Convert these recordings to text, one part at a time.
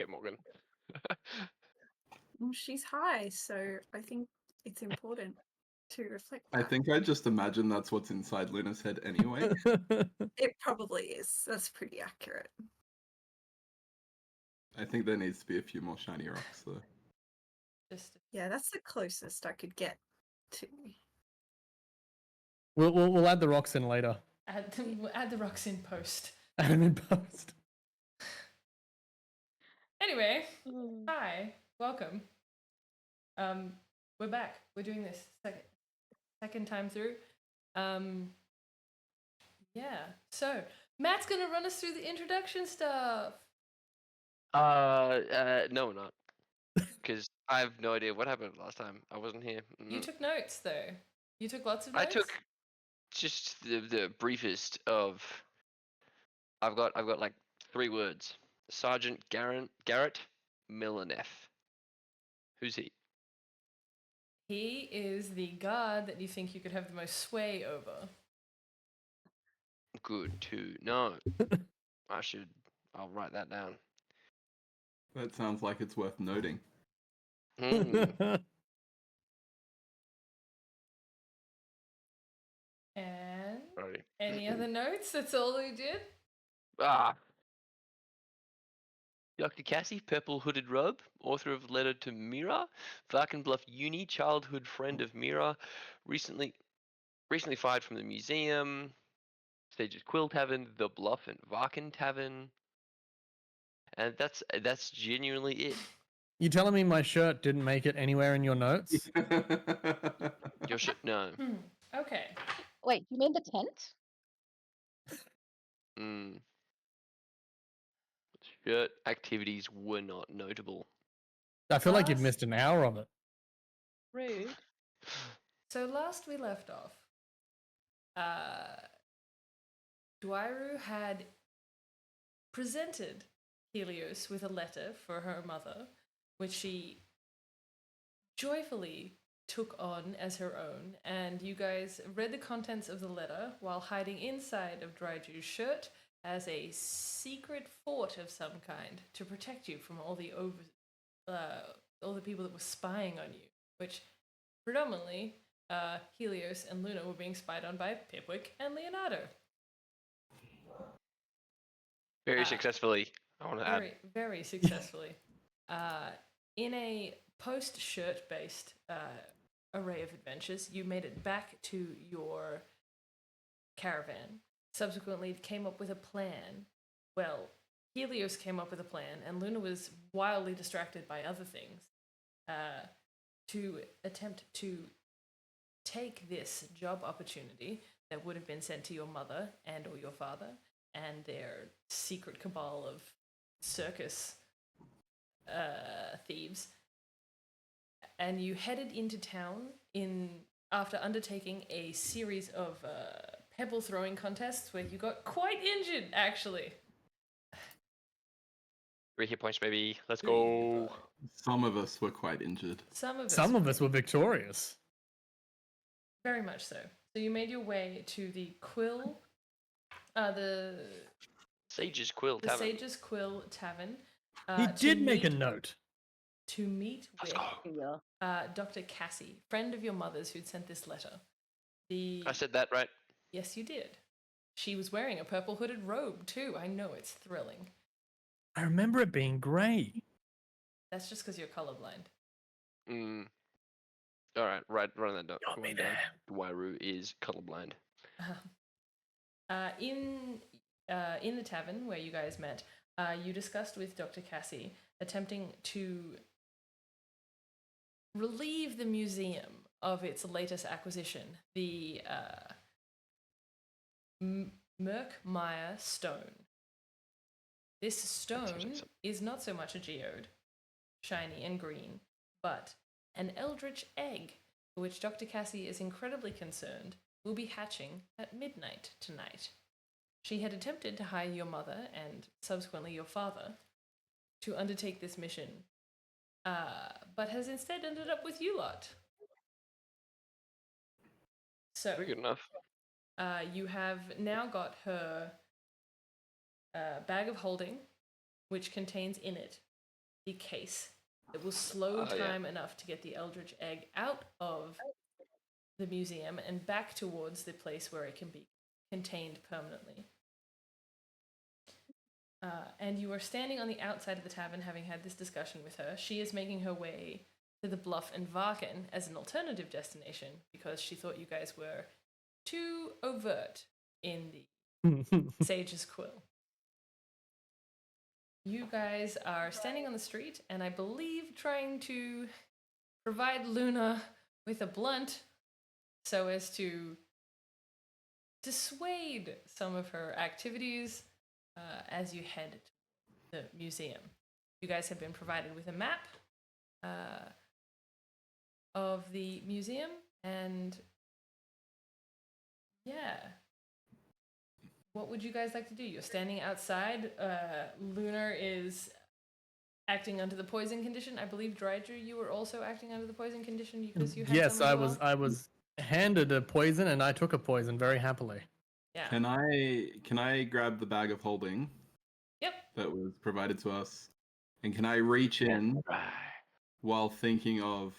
Okay, Morgan. Well, she's high, so I think it's important to reflect I that. think I just imagine that's what's inside Luna's head anyway. It probably is. That's pretty accurate. I think there needs to be a few more shiny rocks though. Yeah, that's the closest I could get to. We'll add the rocks in later. We'll add the rocks in post. Add them in post. Anyway, hi, welcome. We're back. We're doing this second time through. Yeah. So Matt's gonna run us through the introduction stuff. No, we're not. Because I have no idea what happened last time. I wasn't here. You took notes though. You took lots of notes. I took just the briefest of. I've got like 3 words. Sergeant Garrett Millaneff. Who's he? He is the guard that you think you could have the most sway over. Good to know. I'll write that down. That sounds like it's worth noting. And Sorry. any other notes? That's all we did? Dr. Cassie, Purple Hooded Robe, author of Letter to Mira, Varkenbluff Uni, childhood friend of Mira, recently fired from the museum, Stages Quill Tavern, The Bluff and Varken Tavern, and that's genuinely it. You telling me my shirt didn't make it anywhere in your notes? Your shirt, no. Okay. Wait, you mean the tent? Shirt activities were not notable. I feel like you've missed an hour of it. Rude. So last we left off, Dwairu had presented Helios with a letter for her mother, which she joyfully took on as her own, and you guys read the contents of the letter while hiding inside of Dryju's shirt as a secret fort of some kind to protect you from all the people that were spying on you, which predominantly Helios and Luna were being spied on by Pipwick and Leonardo. Very successfully, I want to add. Very, very successfully. In a post-shirt based array of adventures, you made it back to your caravan. Subsequently, came up with a plan. Well, Helios came up with a plan, and Luna was wildly distracted by other things to attempt to take this job opportunity that would have been sent to your mother and or your father and their secret cabal of circus thieves, and you headed into town after undertaking a series of pebble throwing contests where you got quite injured, actually. 3 hit points, baby. Let's go. Some of us were quite injured. Some Some of us were victorious. very much so. So you made your way to the Quill, the Sage's Quill the Tavern. Sage's Quill Tavern. He to did make a meet- note. to meet Let's with go. Yeah. Dr. Cassie, friend of your mother's who'd sent this letter. I said that right. Yes, you did. She was wearing a purple hooded robe too. I know, it's thrilling. I remember it being grey. That's just because you're colorblind. All right, run that down. Got me Going down. there. Dwairu is colorblind. In the tavern where you guys met, you discussed with Dr. Cassie attempting to relieve the museum of its latest acquisition, the Merkmeyer stone. This stone is not so much a geode, shiny and green, but an eldritch egg, for which Dr. Cassie is incredibly concerned, will be hatching at midnight tonight. She had attempted to hire your mother and subsequently your father to undertake this mission, but has instead ended up with you lot. So, Very good enough. you have now got her bag of holding, which contains in it the case that will slow time enough to get the Eldritch Egg out of the museum and back towards the place where it can be contained permanently. And you are standing on the outside of the tavern having had this discussion with her. She is making her way to the Bluff and Varken as an alternative destination because she thought you guys were too overt in the Sage's Quill. You guys are standing on the street and I believe trying to provide Luna with a blunt so as to dissuade some of her activities as you head to the museum. You guys have been provided with a map of the museum, and yeah. What would you guys like to do? You're standing outside. Lunar is acting under the poison condition. I believe Dryju, you were also acting under the poison condition because you had Yes, some as I well? was. I was handed a poison, and I took a poison very happily. Yeah. Can I grab the bag of holding Yep. that was provided to us? And can I reach in while thinking of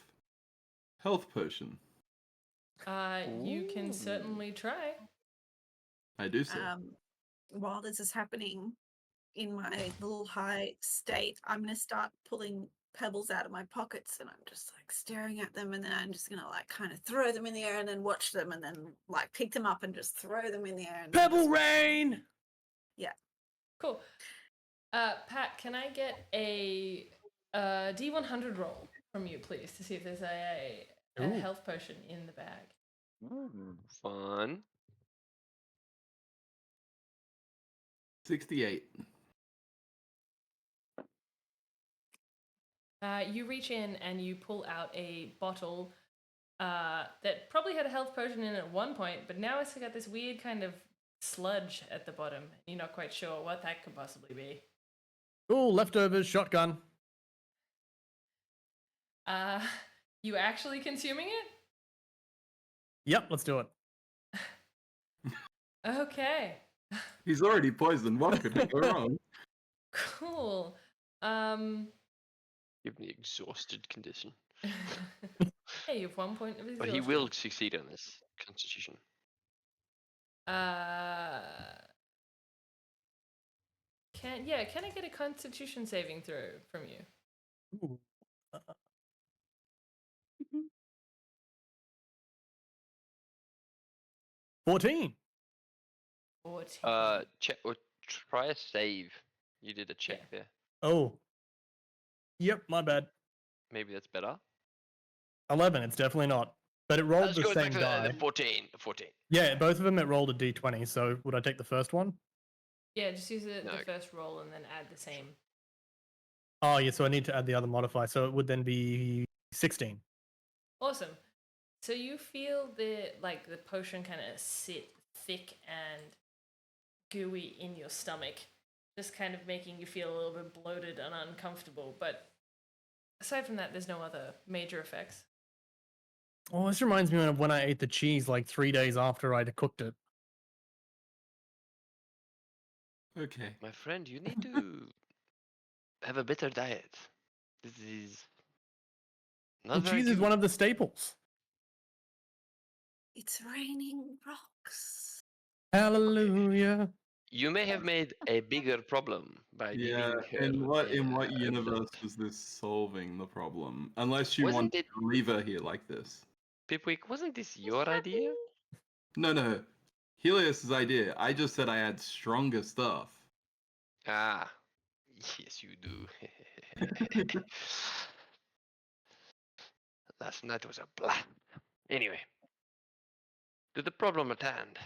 health potion? You can certainly try. I do so. While this is happening in my little high state, I'm going to start pulling pebbles out of my pockets and I'm just like staring at them, and then I'm just going to like kind of throw them in the air and then watch them and then like pick them up and just throw them in the air. And Pebble rain. Cool. Pat, can I get a D100 roll from you, please, to see if there's a Ooh. health potion in the bag? Fun. 68. You reach in and you pull out a bottle that probably had a health potion in it at one point, but now it's got this weird kind of sludge at the bottom. You're not quite sure what that could possibly be. Ooh, leftovers, shotgun. You actually consuming it? Yep, let's do it. Okay. He's already poisoned. What could go wrong? Cool. Give me exhausted condition. Hey, you have 1 point of exhaustion. But he will succeed on this constitution. Can I get a constitution saving throw from you? Ooh. 14. 14. Check or try a save. You did a check there. Oh. Yep, my bad. Maybe that's better. 11, it's definitely not. But it rolled Let's the go back same to die. the 14. 14. Yeah, both of them it rolled a d20, so would I take the first one? Yeah, just use the No. first roll and then add the same. Oh, yeah, so I need to add the other modifier, so it would then be 16. Awesome. So you feel the potion kind of sit thick and gooey in your stomach, just kind of making you feel a little bit bloated and uncomfortable. But aside from that, there's no other major effects. Oh, this reminds me of when I ate the cheese like 3 days after I'd cooked it. Okay. My friend, you need to have a better diet. This is not And very cheese is good. one of the staples. It's raining rocks. Hallelujah. You may have made a bigger problem by Yeah. giving her. In what the universe float. is this solving the problem? Unless you Wasn't want it- to leave her here like this. Pipwick, wasn't this your idea? No. Helios's idea. I just said I had stronger stuff. Ah, yes, you do. Last night was a blast. Anyway, to the problem at hand.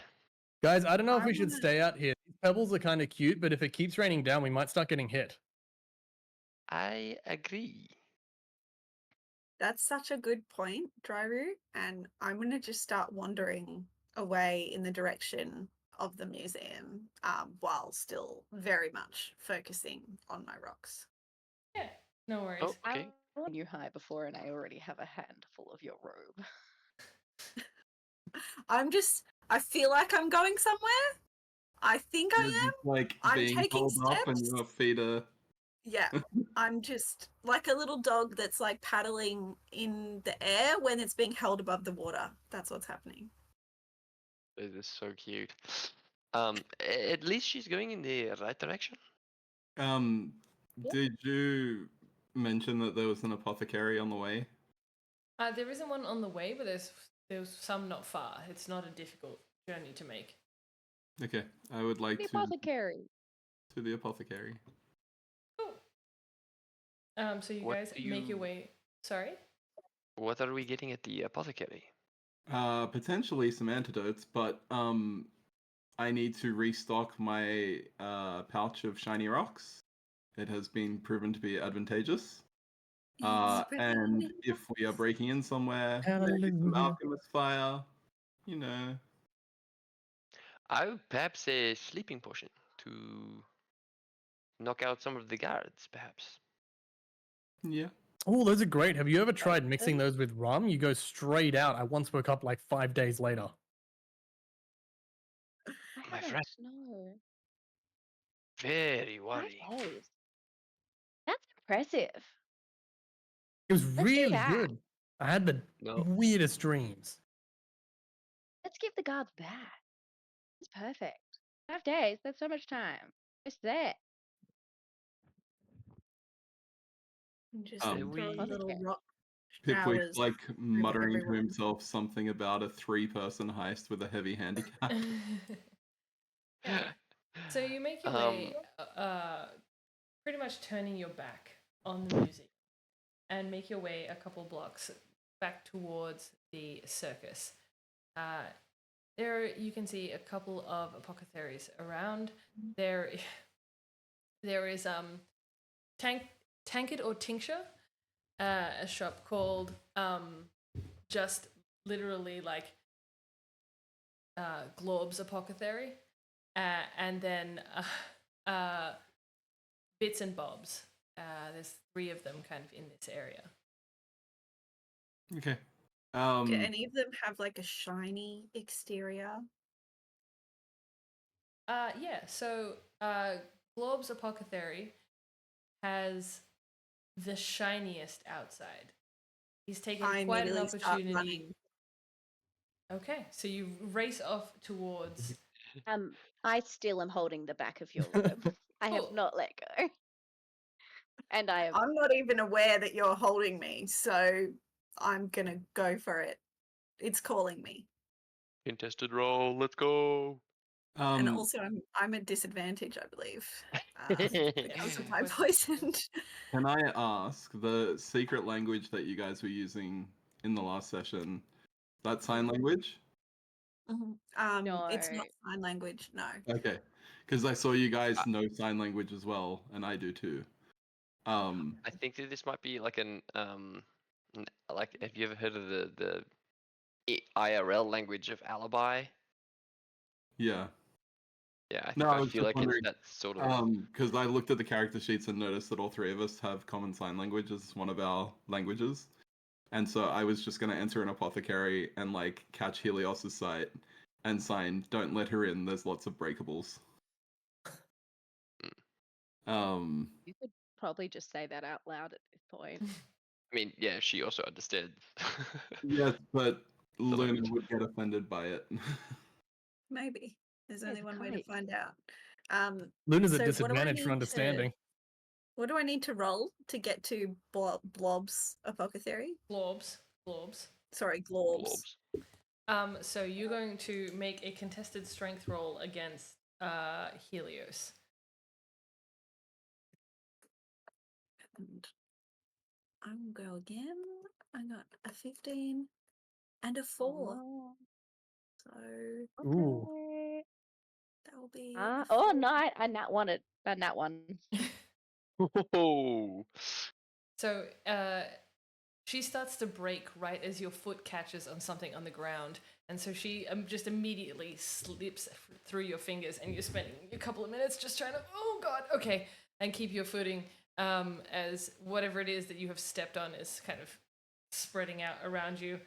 Guys, I don't know if I we should wanna- stay out here. These pebbles are kind of cute, but if it keeps raining down, we might start getting hit. I agree. That's such a good point, Dryru. And I'm going to just start wandering away in the direction of the museum while still very much focusing on my rocks. Yeah, no worries. Oh, okay. I went you high before and I already have a handful of your robe. I feel like I'm going somewhere. I think I You're am. just, like I'm being taking pulled up and steps. your feet are. Yeah, I'm just like a little dog that's like paddling in the air when it's being held above the water. That's what's happening. This is so cute. At least she's going in the right direction. Did you mention that there was an apothecary on the way? There isn't one on the way, but there's some not far. It's not a difficult journey to make. Okay, I would like The to apothecary. the apothecary. Cool. So you What guys do make your you- way. Sorry. What are we getting at the apothecary? Potentially some antidotes, but I need to restock my pouch of shiny rocks. It has been proven to be advantageous. And if we are breaking in somewhere, maybe some Hallelujah. alchemist fire, you know. I would perhaps a sleeping potion to knock out some of the guards, perhaps. Yeah. Oh, those are great. Have you ever tried mixing those with rum? You go straight out. I once woke up like 5 days later. I My haven't. friend. No. Very 5 worrying. days. That's impressive. It was Let's do really that. good. I had the No. weirdest dreams. Let's give the guards back. It's perfect. 5 days. That's so much time. It's there. Just Um, throw we- little rock Pipwick showers. like muttering to everyone. himself something about a 3-person heist with a heavy handicap. So you make your way, pretty much turning your back on the museum, and make your way a couple blocks back towards the circus. There you can see a couple of apothecaries around. There is Tankard or Tincture, a shop called just literally like Glorb's Apothecary, and then Bits and Bobs. There's 3 of them kind of in this area. Okay. Do any of them have like a shiny exterior? Yeah. So, Glob's apothecary has the shiniest outside. He's taken I quite an immediately start opportunity. running. Okay, so you race off towards. I still am holding the back of your robe. I have Cool. not let go. And I am I'm not even aware that you're holding me, so I'm gonna go for it. It's calling me. Contested roll. Let's go. And also I'm at disadvantage, I believe. Because of my With- poison. Can I ask the secret language that you guys were using in the last session? That sign language? It's No. not sign language, no. Okay, because I saw you guys know sign language as well, and I do too. I think that this might be like like, have you ever heard of the IRL language of alibi? Yeah. Yeah, I No, think I I was feel just like it's wondering. that sort of. Because I looked at the character sheets and noticed that all three of us have common sign language as one of our languages, and so I was just gonna enter an apothecary and like catch Helios's sight and sign, "Don't let her in. There's lots of breakables." You could probably just say that out loud at this point. I mean, yeah, she also understands. Yes, but The Luna language. would get offended by it. Maybe. There's There's only a one way to pipe. find out. Luna's at So disadvantage for understanding. what do I need to roll to get to Blob's apothecary? Globs. Sorry, Glorbs. Globs. So you're going to make a contested strength roll against Helios. And I will go again. I got a 15 and a 4. Oh, So Ooh. okay. that will be Oh, a 4. no, I nat one it. I nat one. Oh. So she starts to break right as your foot catches on something on the ground, and so she just immediately slips through your fingers, and you're spending a couple of minutes just trying to, oh god, okay, and keep your footing as whatever it is that you have stepped on is kind of spreading out around you.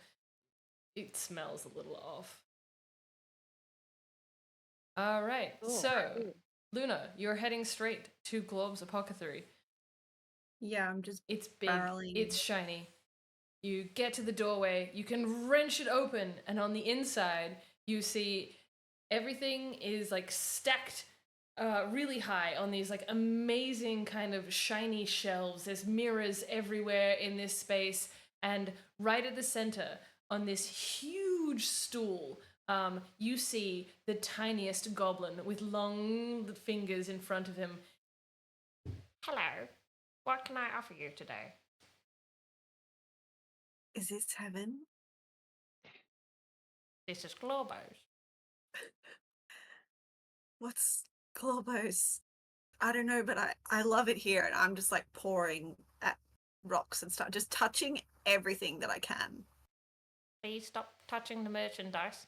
It smells a little off. All right, Cool. so Cool. Luna, you're heading straight to Glob's apothecary. Yeah, I'm just It's big, barreling. it's shiny. You get to the doorway, you can wrench it open, and on the inside, you see everything is like stacked really high on these like amazing kind of shiny shelves. There's mirrors everywhere in this space, and right at the center on this huge stool, you see the tiniest goblin with long fingers in front of him. Hello, what can I offer you today? Is this heaven? This is Globos. What's Globos? I don't know, but I love it here, and I'm just like pouring at rocks and stuff, just touching everything that I can. Please stop touching the merchandise.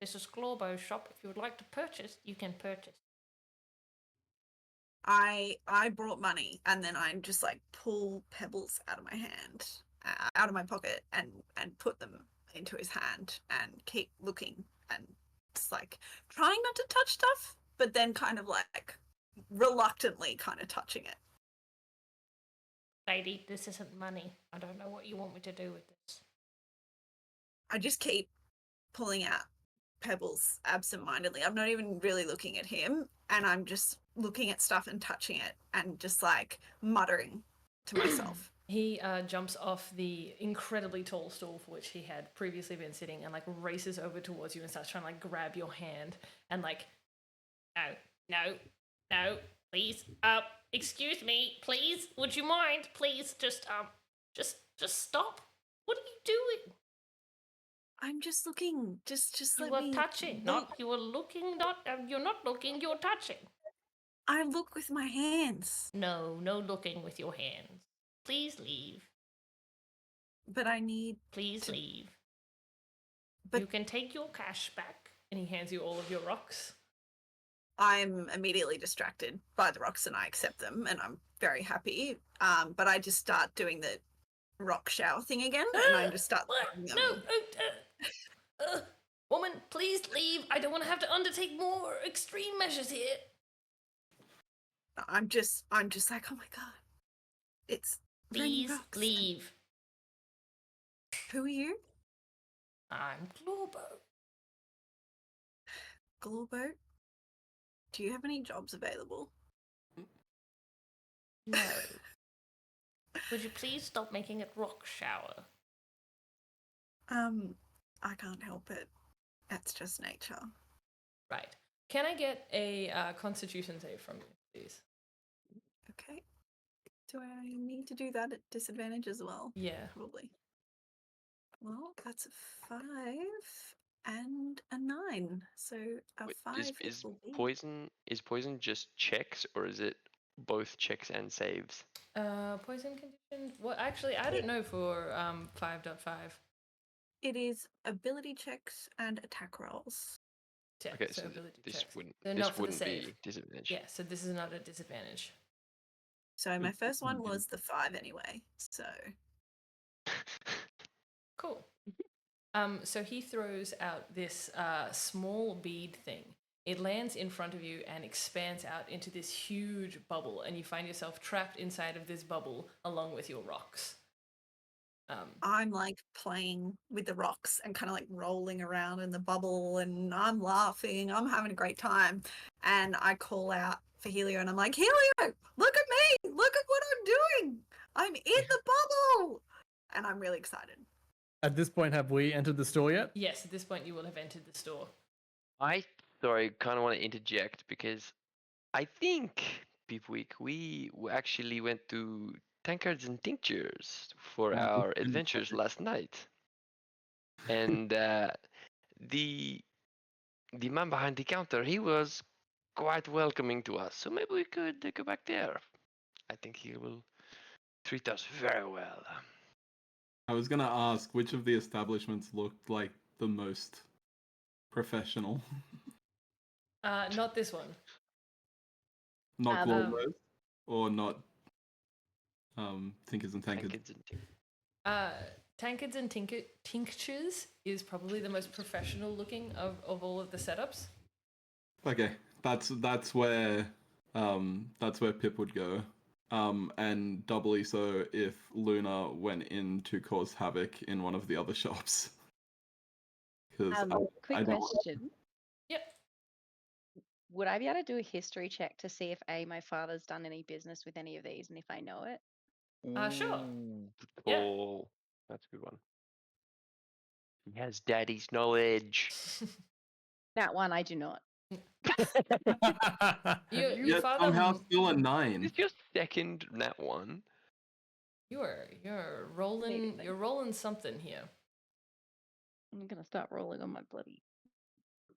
This is Globo's shop. If you would like to purchase, you can purchase. I brought money, and then I just like pull pebbles out of my hand, out of my pocket, and put them into his hand, and keep looking, and just like trying not to touch stuff, but then kind of like reluctantly kind of touching it. Lady, this isn't money. I don't know what you want me to do with this. I just keep pulling out pebbles absentmindedly. I'm not even really looking at him, and I'm just looking at stuff and touching it and just like muttering to myself. He jumps off the incredibly tall stool for which he had previously been sitting and like races over towards you and starts trying to like grab your hand and like, no, please, excuse me, please, would you mind, please, just stop. What are you doing? I'm just looking. Just You let are me touching, look. not you are looking, not you're not looking, you're touching. I look with my hands. No looking with your hands. Please leave. But I need. Please leave. But you can take your cash back. And he hands you all of your rocks. I'm immediately distracted by the rocks, and I accept them, and I'm very happy. But I just start doing the rock shower thing again, and I just start What? throwing them. No, woman, please leave. I don't want to have to undertake more extreme measures here. I'm just like, oh my god, it's raining Please rocks. leave. Who are you? I'm Glorbo. Glowboat? Do you have any jobs available? No. Would you please stop making it rock shower? I can't help it. That's just nature. Right. Can I get a Constitution save from you, please? Okay. Do I need to do that at disadvantage as well? Yeah. Probably. Well, that's a 5 and a 9. So a Wait, 5 is will be. poison just checks, or is it both checks and saves? Poison condition? Well, actually, I don't know for 5.5. It is ability checks and attack rolls. Yeah, Okay, so so ability this checks. wouldn't They're this not for the wouldn't save. be disadvantage. Yeah, so this is not a disadvantage. So my first one Mhm. was the 5 anyway. So Cool. So he throws out this small bead thing. It lands in front of you and expands out into this huge bubble, and you find yourself trapped inside of this bubble along with your rocks. I'm like playing with the rocks and kind of like rolling around in the bubble, and I'm laughing. I'm having a great time. And I call out for Helio and I'm like, Helio, look at me. Look at what I'm doing. I'm in the bubble. And I'm really excited. At this point, have we entered the store yet? Yes, at this point you will have entered the store. I kind of want to interject because I think Peepweek we actually went to Tankards and Tinctures for Oh, our it's been adventures perfect. last night, and the man behind the counter, he was quite welcoming to us. So maybe we could go back there. I think he will treat us very well. I was gonna ask which of the establishments looked like the most professional. Not this one. Not Um, Globos, or not Tinkers and Tankards. Tankards and Tinctures. Tankards and Tinctures is probably the most professional looking of all of the setups. Okay, that's where Pip would go. And doubly so if Luna went in to cause havoc in one of the other shops. Because quick I don't. question. Yep. Would I be able to do a history check to see if my father's done any business with any of these, and if I know it? Sure. Ooh, good Yeah. call. That's a good one. He has daddy's knowledge. That one I do not. Your Yet father. somehow still a 9. It's your second nat one. You're rolling. Maybe. You're rolling something here. I'm gonna start rolling on my bloody.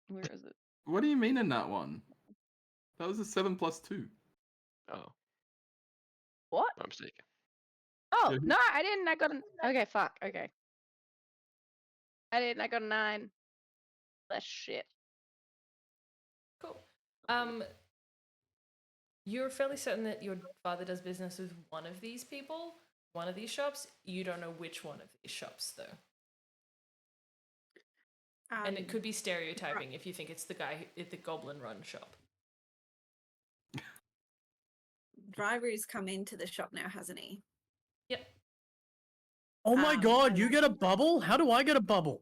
Where is it? What do you mean in that one? That was a 7+2. Oh, What? my mistake. Oh Yeah. no, I didn't. I got an. Okay, fuck. Okay. I didn't. I got a 9. That's shit. Cool. You're fairly certain that your father does business with one of these people, one of these shops. You don't know which one of these shops, though. And it could be stereotyping if you think it's the guy at the Goblin Run shop. Driver's come into the shop now, hasn't he? Yep. Oh my god, and you get a bubble? How do I get a bubble?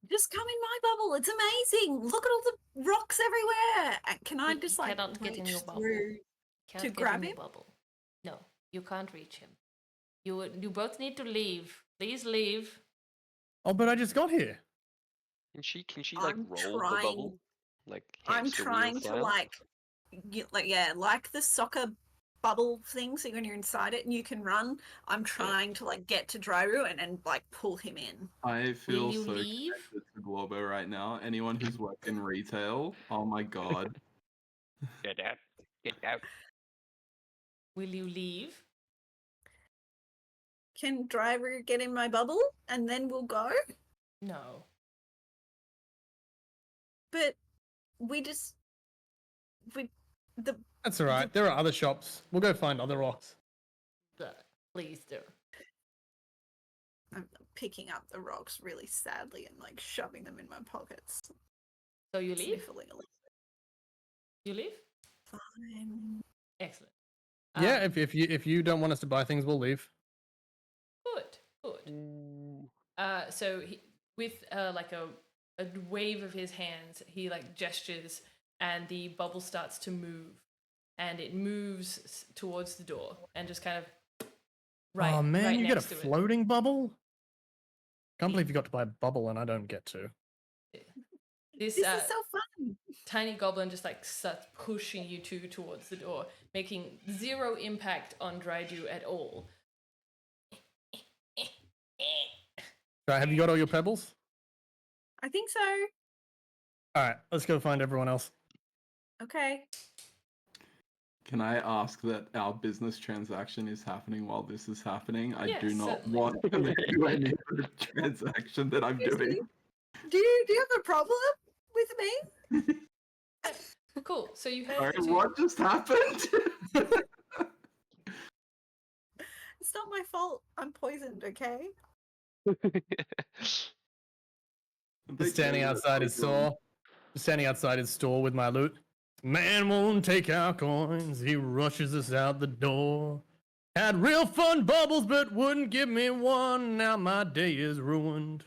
just come in my bubble. It's amazing. Look at all the rocks everywhere. Can I just like cannot get in reach your bubble. through Can't to get grab in your him? bubble. No, you can't reach him. You both need to leave. Please leave. Oh, but I just got here. Can she like I'm roll the trying. bubble? Like I'm hamster wheel trying to style? like the soccer bubble thing. So when you're inside it and you can run, I'm trying to like get to Dryru and like pull him in. I feel Will you so leave? connected to Globo right now. Anyone who's worked in retail, oh my god. Get out! Get out! Will you leave? Can Driver get in my bubble and then we'll go? No. But we the That's alright. There are other shops. We'll go find other rocks. Please do. I'm picking up the rocks really sadly and like shoving them in my pockets. So you leave? Sniffling a little. You leave? Fine. Excellent. Yeah, if you don't want us to buy things, we'll leave. Good. So he, with like a wave of his hands, he like gestures, and the bubble starts to move, and it moves towards the door, and just kind of right. Oh man, right you get a next to it. floating bubble? Can't believe you got to buy a bubble and I don't get to. This This is so fun. tiny goblin just like starts pushing you two towards the door, making zero impact on Drydew at all. Right, have you got all your pebbles? I think so. All right, let's go find everyone else. Okay. Can I ask that our business transaction is happening while this is happening? I Yes, do not certainly. want to make anywhere near the transaction that I'm Excuse doing. me? Do you have a problem with me? Cool. So you head Sorry, to what just happened? It's not my fault. I'm poisoned, okay? Just standing outside his store. Standing outside his store with my loot. Man won't take our coins. He rushes us out the door. Had real fun bubbles, but wouldn't give me one. Now my day is ruined.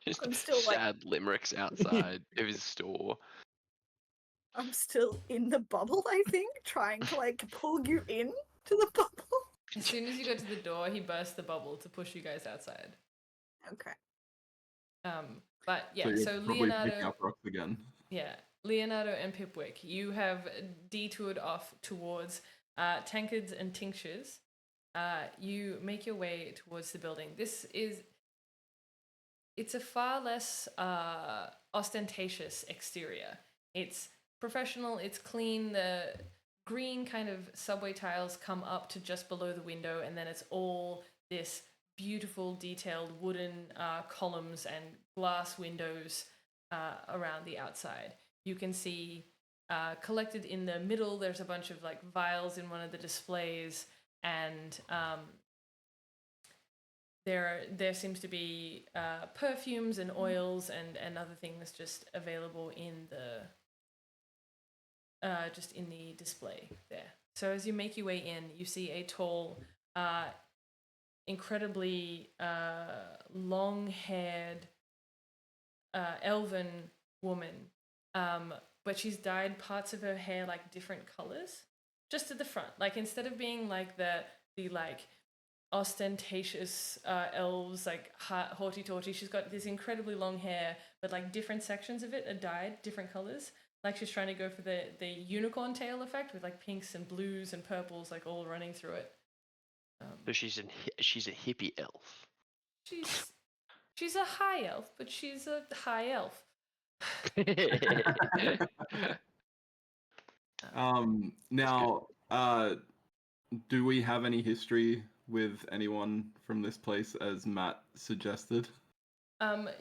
Just I'm still, like- sad limericks outside of his store. I'm still in the bubble, I think, trying to like pull you in to the bubble. as soon as you go to the door, he bursts the bubble to push you guys outside. Okay. But yeah, you're so probably Leonardo, picking up rocks again. yeah, Leonardo and Pipwick, you have detoured off towards tankards and tinctures. You make your way towards the building. It's a far less ostentatious exterior. It's professional, it's clean. The green kind of subway tiles come up to just below the window, and then it's all this beautiful, detailed wooden columns and glass windows around the outside. You can see collected in the middle, there's a bunch of like vials in one of the displays, and there seems to be perfumes and oils and other things just available in the display there. So as you make your way in, you see a tall, incredibly long-haired elven woman, but she's dyed parts of her hair like different colors, just at the front. Like instead of being like the like ostentatious elves, like haughty-taughty, she's got this incredibly long hair, but like different sections of it are dyed different colors. Like she's trying to go for the unicorn tail effect with like pinks and blues and purples like all running through it. So she's a hippie elf. She's a high elf, but she's a high elf. Now, do we have any history with anyone from this place, as Matt suggested?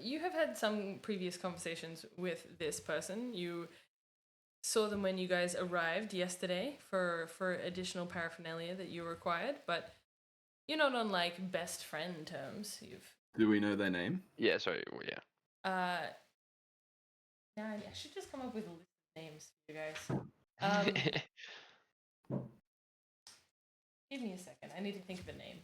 You have had some previous conversations with this person. You saw them when you guys arrived yesterday for additional paraphernalia that you required, but you're not on like best friend terms. Do we know their name? Yeah, sorry, well, yeah. Now I should just come up with a list of names for you guys. Give me a second. I need to think of a name.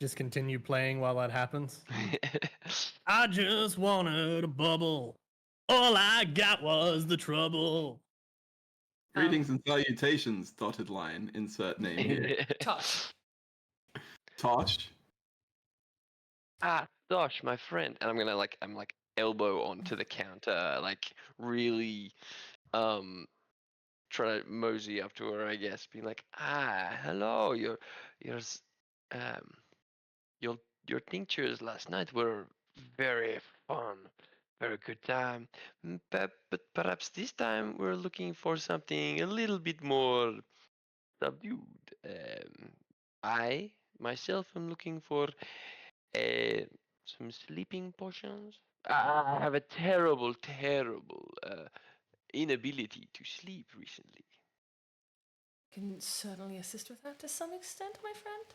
Just continue playing while that happens. I just wanted a bubble. All I got was the trouble. Greetings and salutations, dotted line, insert name here. Tosh. Tosh? Ah, Dosh, my friend. And I'm like elbow onto the counter, like really try to mosey up to her, I guess, being like, hello, um your tinctures last night were very fun, very good time. But perhaps this time we're looking for something a little bit more subdued. I myself am looking for some sleeping potions. I have a terrible, terrible inability to sleep recently. can certainly assist with that to some extent, my friend.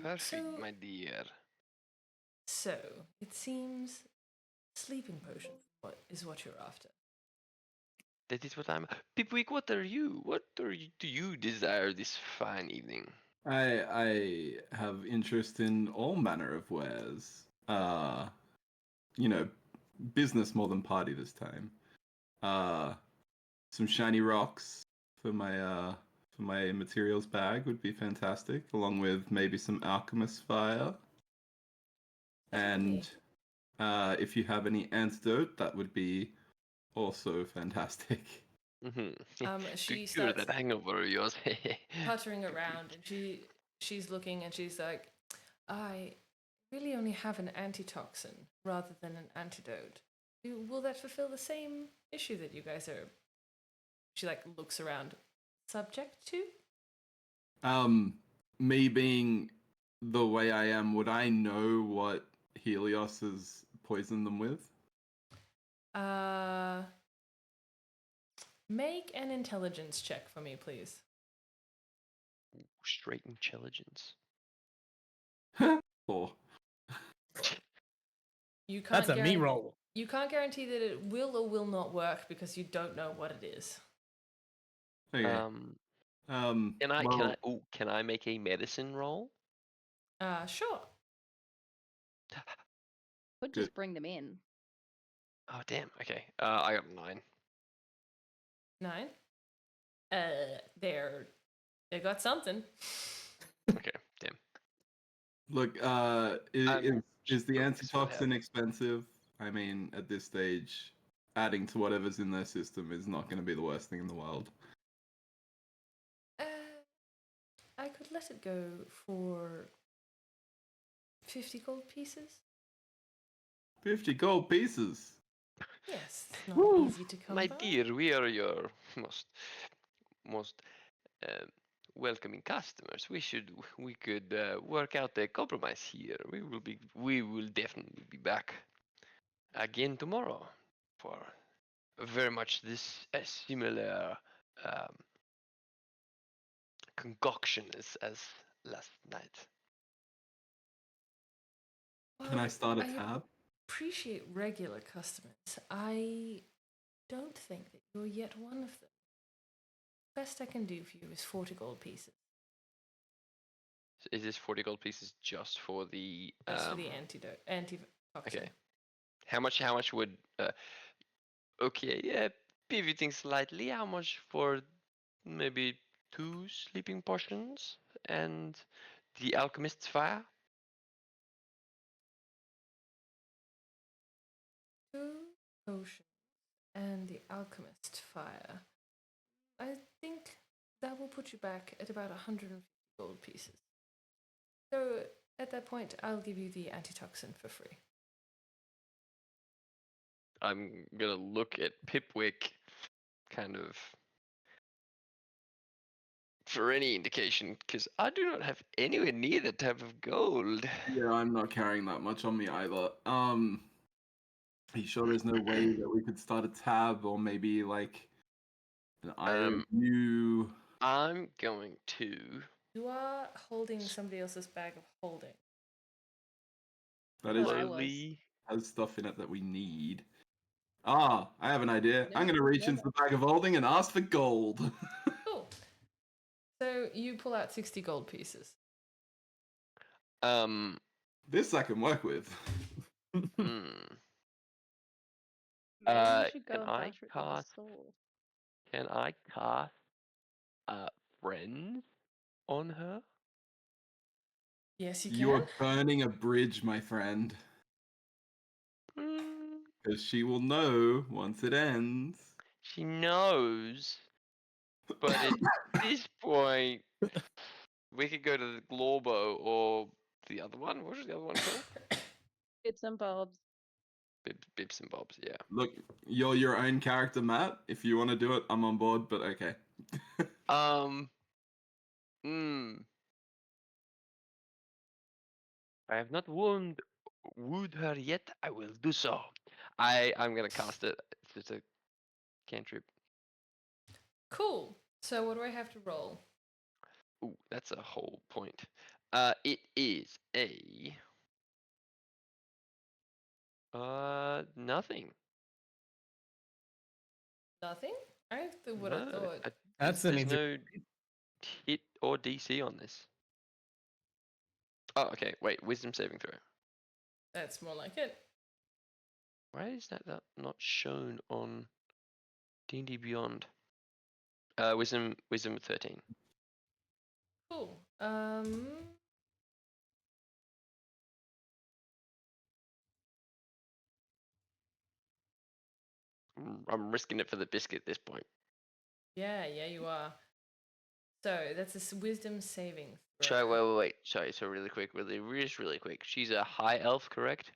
Perfect, my dear. So it seems sleeping potion is what you're after. That is what I'm. Pipwick, what are you? Do you desire this fine evening? I have interest in all manner of wares. Business more than party this time. Some shiny rocks for my materials bag would be fantastic, along with maybe some alchemist fire. And if you have any antidote, that would be also fantastic. She To cure starts that hangover of yours. puttering around, and she's looking, and she's like, I really only have an antitoxin rather than an antidote. Will that fulfill the same issue that you guys are? She like looks around. Subject to? Me being the way I am, would I know what Helios has poisoned them with? Make an intelligence check for me, please. Straight intelligence. 4. You can't That's a me roll. You can't guarantee that it will or will not work because you don't know what it is. Okay. Can I make a medicine roll? Sure. Could just bring them in. Oh damn. Okay. I got 9. 9. They got something. Okay. Damn. Look, is the antitoxin expensive? I mean, at this stage, adding to whatever's in their system is not going to be the worst thing in the world. I could let it go for 50 gold pieces. 50 gold pieces. Yes, it's not easy to come My by. dear, we are your most welcoming customers. We could work out a compromise here. We will definitely be back again tomorrow for very much this similar concoction as last night. Can I start a tab? Appreciate regular customers. I don't think that you're yet one of them. Best I can do for you is 40 gold pieces. So is this 40 gold pieces just for the Just for the antitoxin. Okay. How much would okay, yeah, pivoting slightly, how much for maybe 2 sleeping potions and the alchemist's fire? 2 potions and the alchemist fire. I think that will put you back at about 150 gold pieces. So at that point, I'll give you the antitoxin for free. I'm gonna look at Pipwick kind of for any indication, because I do not have anywhere near that type of gold. Yeah, I'm not carrying that much on me either. Are you sure there's no way that we could start a tab or maybe like an IOU? I'm going to. You are holding somebody else's bag of holding. That is I was. has stuff in it that we need. I have an idea. I'm going to reach Yeah. into the bag of holding and ask for gold. Cool. So you pull out 60 gold pieces. This I can work with. Maybe we should go Can and I barter it to the cast? store. Can I cast friends on her? Yes, you You can. are burning a bridge, my friend. Because she will know once it ends. She knows, but at this point, we could go to the Globo or the other one. What was the other one called? Bits and bobs. Bibs and Bobs, yeah. Look, you're your own character, Matt. If you want to do it, I'm on board, but okay. I have not wooed her yet. I will do so. I'm gonna cast it. It's just a cantrip. Cool. So what do I have to roll? Ooh, that's a whole point. It is a nothing. Nothing? I would have No, thought. That's there's an easy. no hit or DC on this. Oh, okay. Wait, wisdom saving throw. That's more like it. Why is that not shown on D&D Beyond? Wisdom 13. Cool. I'm risking it for the biscuit at this point. Yeah, you are. So that's a wisdom saving Sorry, throw. wait. Sorry, so really quick, really quick. She's a high elf, correct?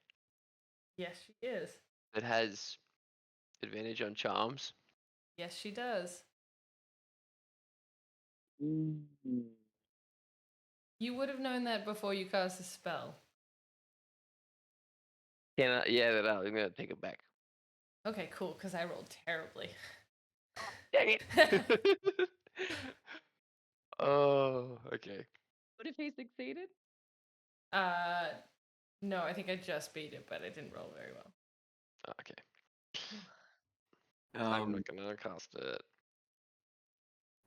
Yes, she is. That has advantage on charms. Yes, she does. You would have known that before you cast the spell. Yeah, I'm gonna take it back. Okay, cool, because I rolled terribly. Dang it! Oh, okay. What if he succeeded? No, I think I just beat it, but I didn't roll very well. Okay. I'm not Um, gonna cast it.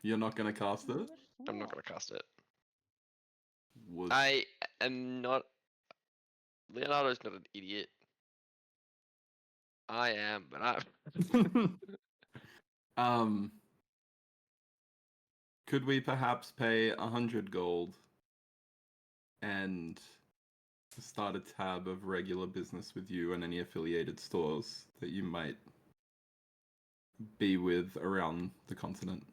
you're not gonna cast it? I'm not gonna cast it. Was I am not. Leonardo's not an idiot. I am, but I'm. um, could we perhaps pay 100 gold and start a tab of regular business with you and any affiliated stores that you might be with around the continent?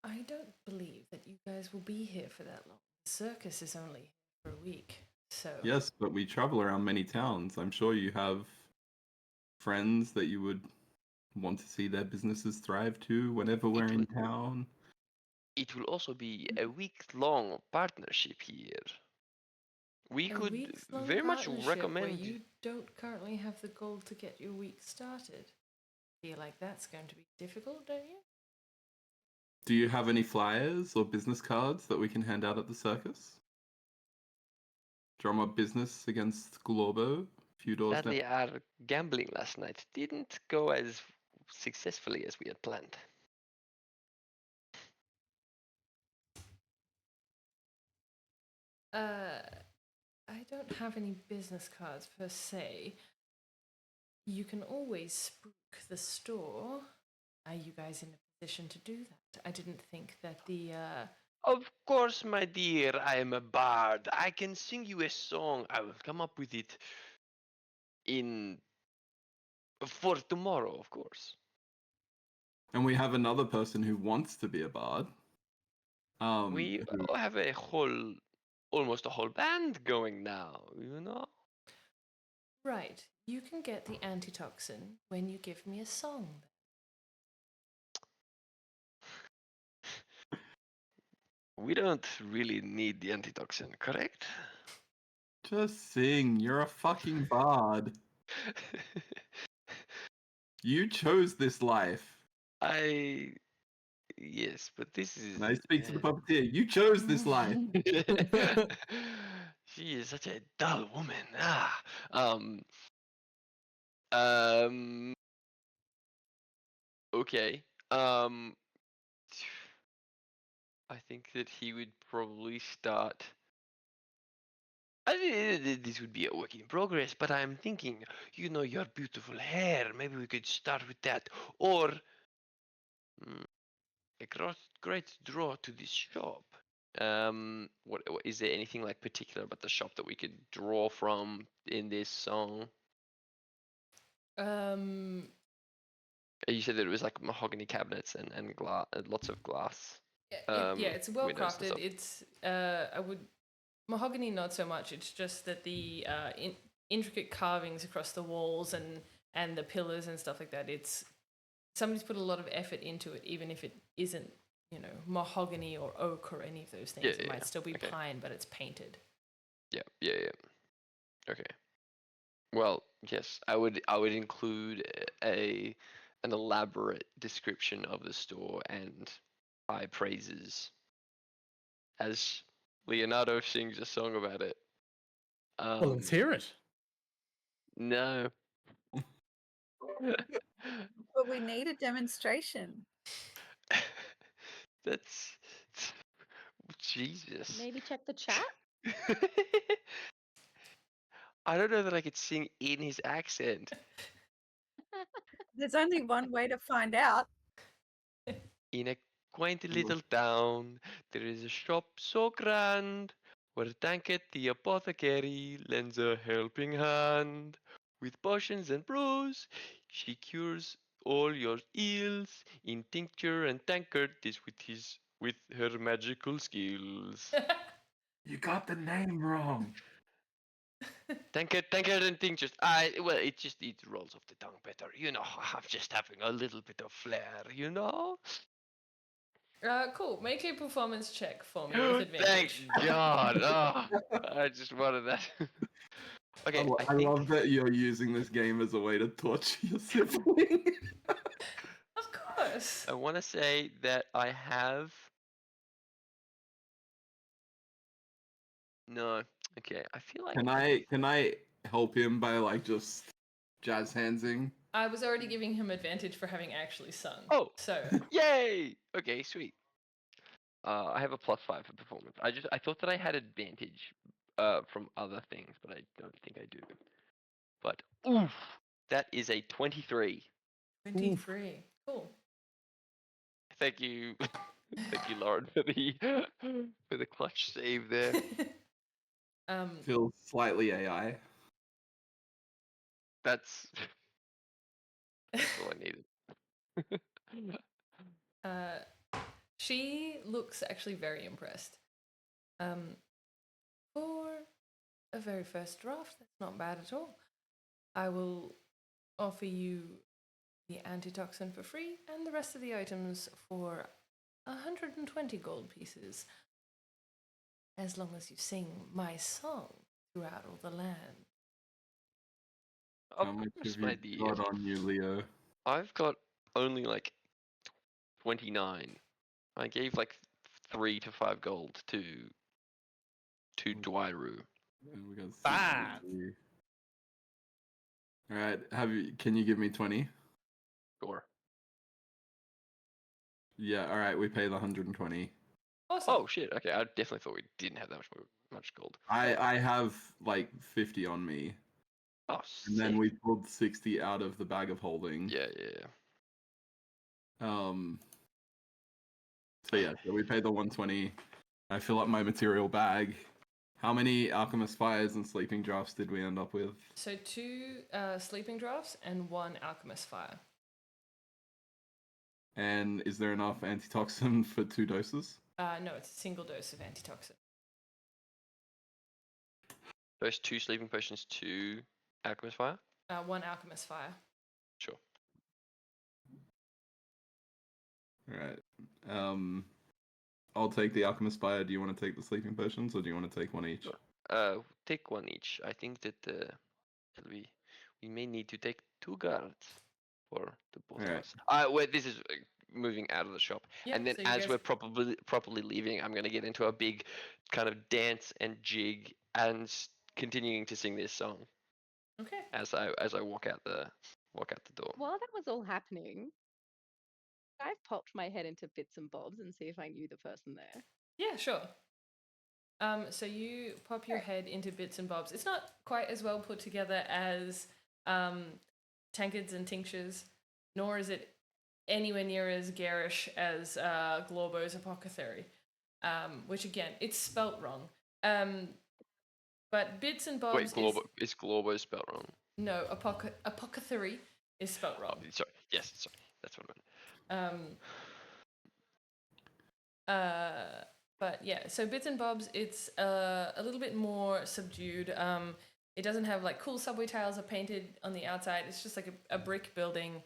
I don't believe that you guys will be here for that long. The circus is only for a week, so. Yes, but we travel around many towns. I'm sure you have friends that you would want to see their businesses thrive too whenever we're in town. It will also be a week-long partnership here. We A could week's long very much partnership where recommend. you don't currently have the gold to get your week started. Feel like that's going to be difficult, don't you? Do you have any flyers or business cards that we can hand out at the circus? Drum up business against Glorbo, a few doors down. Sadly, our gambling last night didn't go as successfully as we had planned. I don't have any business cards per se. You can always spook the store. Are you guys in a position to do that? I didn't think that the Of course, my dear, I am a bard. I can sing you a song. I will come up with it for tomorrow, of course. And we have another person who wants to be a bard. We Who- have almost a whole band going now, you know? right. You can get the antitoxin when you give me a song. We don't really need the antitoxin, correct? Just sing. You're a fucking bard. You chose this life. Yes, but this is. And I speak to the puppeteer. You chose this life. She is such a dull woman. Um. Okay. I think that he would probably start. This would be a work in progress, but I'm thinking, your beautiful hair. Maybe we could start with that, or a great draw to this shop. What is there anything like particular about the shop that we could draw from in this song? You said that it was like mahogany cabinets and glass, lots of glass. Yeah, it's well windows and crafted. stuff. It's I would mahogany not so much. It's just that the intricate carvings across the walls and the pillars and stuff like that. It's somebody's put a lot of effort into it, even if it isn't mahogany or oak or any of those things. It might still be okay. pine, but it's painted. Yeah. Okay. Well, yes, I would include a an elaborate description of the store and high praises as Leonardo sings a song about it. Well, let's hear it. No. But we need a demonstration. That's Jesus. Maybe check the chat. I don't know that I could sing in his accent. There's only one way to find out. In a quaint little town, there is a shop so grand, where Tankett the apothecary lends a helping hand. With potions and brews, she cures all your ills. In tincture and tankard is with her magical skills. You got the name wrong. Tankard and tinctures. Well, it rolls off the tongue better. You know, I'm just having a little bit of flair. You know. Cool. Make a performance check for me with Thank advantage. God. Oh, I just wanted that. Okay, I think love that you're using this game as a way to torture your sibling. Of course. I want to say that I have. No. Okay, I feel like. Can I help him by like just jazz handsing? I was already giving him advantage for having actually sung. Oh. So Yay! Okay, sweet. I have a +5 for performance. I thought that I had advantage from other things, but I don't think I do. But oof, that is a 23. 23. Cool. Thank you. Thank you, Lauren, for the clutch save there. Feels slightly AI. That's all I needed. She looks actually very impressed. For a very first draft, that's not bad at all. I will offer you the antitoxin for free and the rest of the items for 120 gold pieces, as long as you sing my song throughout all the land. How much have you got on you, Leo? I've got only like 29. I gave like 3 to 5 gold to Dwairu. And we got 5. 60. All right, can you give me 20? Sure. Yeah, all right, we pay the 120. Awesome. Oh shit. Okay, I definitely thought we didn't have that much gold. I have like 50 on me. Oh, And then we pulled 60 out of the bag of holding. Yeah. So yeah, so we paid the 120. I fill up my material bag. How many alchemist fires and sleeping drafts did we end up with? So 2 sleeping drafts and 1 alchemist fire. And is there enough antitoxin for 2 doses? No, it's a single dose of antitoxin. First 2 sleeping potions, 2 alchemist fire. 1 alchemist fire. Sure. All right. I'll take the alchemist fire. Do you want to take the sleeping potions, or do you want to take one each? Take 1 each. I think that we may need to take 2 guards for the both of Alright. us. Wait, this is moving out of the shop, Yeah, and then so you as guys- we're properly leaving, I'm gonna get into a big kind of dance and jig and continuing to sing this song Okay. as I walk out the door. While that was all happening, I popped my head into bits and bobs and see if I knew the person there. Yeah, sure. So you pop your head into bits and bobs. It's not quite as well put together as tankards and tinctures, nor is it anywhere near as garish as Glorbo's apothecary, which again, it's spelt wrong. But bits and bobs. Wait, is Glorbo spelled wrong? No, apothecary is spelt wrong. Oh, sorry. Yes, sorry. That's what I meant. But yeah, so bits and bobs, it's a little bit more subdued. It doesn't have like cool subway tiles are painted on the outside. It's just like a brick building.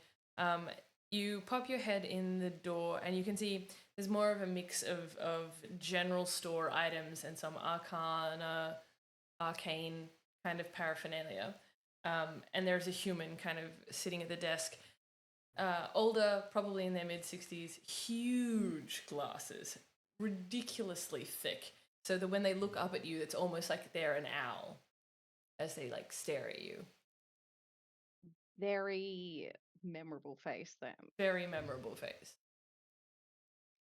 You pop your head in the door and you can see there's more of a mix of general store items and some arcane kind of paraphernalia. And there's a human kind of sitting at the desk. older, probably in their mid-60s, huge glasses, ridiculously thick, so that when they look up at you, it's almost like they're an owl as they like stare at you. Very memorable face then. Very memorable face.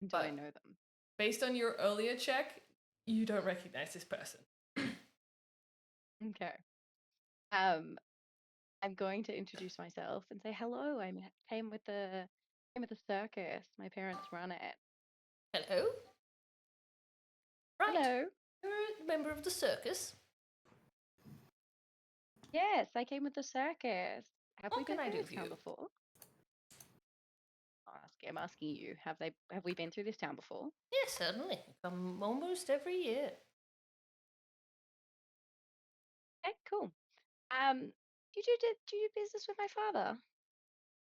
Do I But- know them? Based on your earlier check, you don't recognize this person. Okay. I'm going to introduce myself and say hello. I came with the circus. My parents run it. Hello? Right. Hello. You're a member of the circus. Yes, I came with the circus. Have we What been can I through do this for town you? before? I'm asking you. Have we been through this town before? Yes, certainly. Come almost every year. Okay, cool. Do you do business with my father?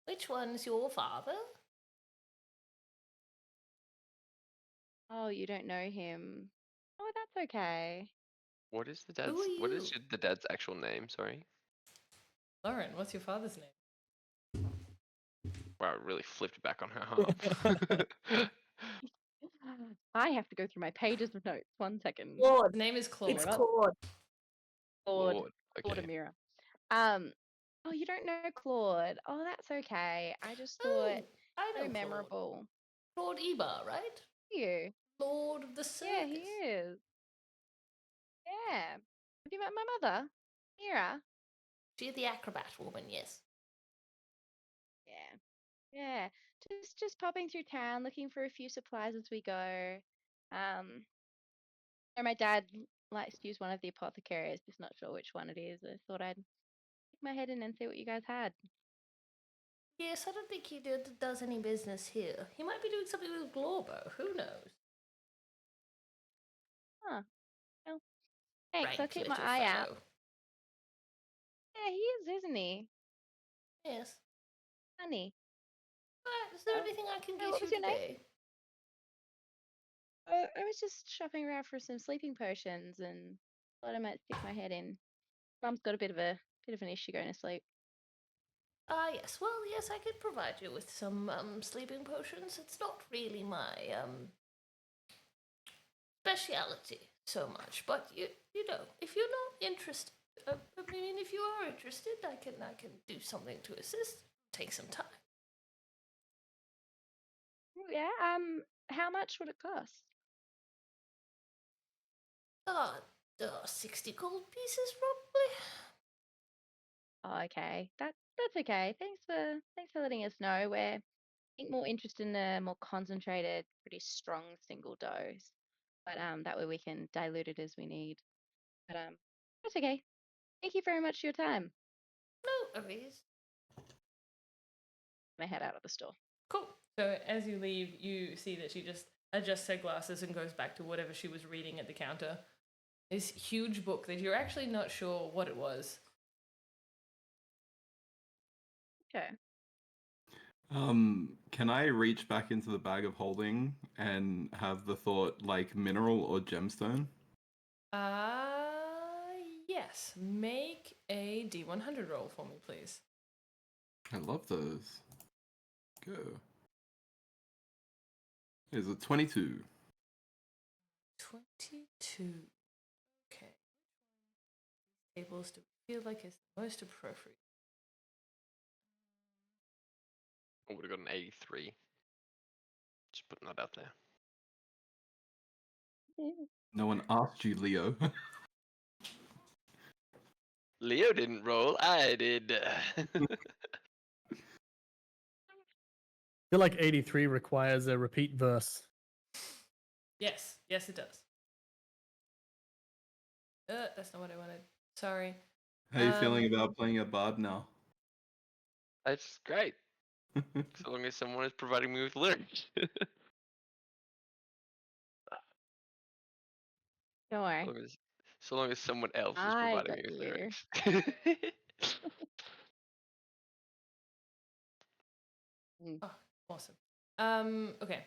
Which one's your father? Oh, you don't know him. Oh, that's okay. What is the Who dad's? are What is you? the dad's actual name? Sorry. Lauren, what's your father's name? Wow, it really flipped back on her half. I have to go through my pages of notes. 1 second. Claude. His name is Claude. It's Claude. Claude. Lord. Claude Okay. Amira. Oh, you don't know Claude. Oh, that's okay. I just Oh, thought I know so Claude. memorable. Claude Ebar, right? You. Lord of the circus. Yeah, he is. Yeah. Have you met my mother? Mira? She's the acrobat woman, yes. Yeah. Yeah. Just popping through town looking for a few supplies as we go. And my dad likes to use one of the apothecaries, just not sure which one it is. I thought I'd stick my head in and see what you guys had. Yes, I don't think he does any business here. He might be doing something with Glorbo. Who knows? Huh. Well, thanks. I'll Rank keep my little eye out. fellow. Yeah, he is, isn't he? Yes. Funny. Is there Oh, anything I can oh, get what you was your name? today? I was just shopping around for some sleeping potions and thought I might stick my head in. Mum's got a bit of an issue going to sleep. Ah, yes. Well, yes, I could provide you with some sleeping potions. It's not really my speciality so much, but you know, if you're not interested, I mean, if you are interested, I can do something to assist. Take some time. Yeah. How much would it cost? 60 gold pieces, probably. Oh, okay. That's okay. Thanks for letting us know. We're I think more interested in a more concentrated, pretty strong single dose. But that way we can dilute it as we need. But that's okay. Thank you very much for your time. No worries. I head out of the store. Cool. So as you leave, you see that she just adjusts her glasses and goes back to whatever she was reading at the counter. This huge book that you're actually not sure what it was. Okay. Can I reach back into the bag of holding and have the thought like mineral or gemstone? Yes. Make a D100 roll for me, please. I love those. Go. Is it 22? 22. Okay. Tables do we feel like is the most appropriate? I would have got an 83. Just putting that out there. No one asked you, Leo. Leo didn't roll. I did. I feel like 83 requires a repeat verse. Yes. Yes, it does. That's not what I wanted. Sorry. How are you feeling about playing a bard now? That's great. So long as someone is providing me with lyrics. Don't worry. So long as someone else is I providing got me with you. lyrics. Awesome. Okay.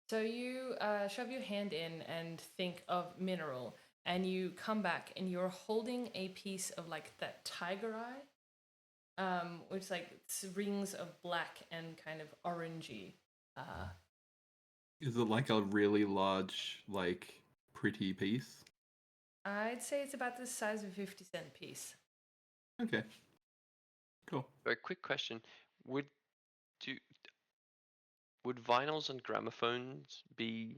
So you shove your hand in and think of mineral, and you come back and you're holding a piece of like that tiger eye. which like rings of black and kind of orangey. Is it like a really large, like, pretty piece? I'd say it's about the size of a 50-cent piece. Okay. Cool. A quick question: Would do would vinyls and gramophones be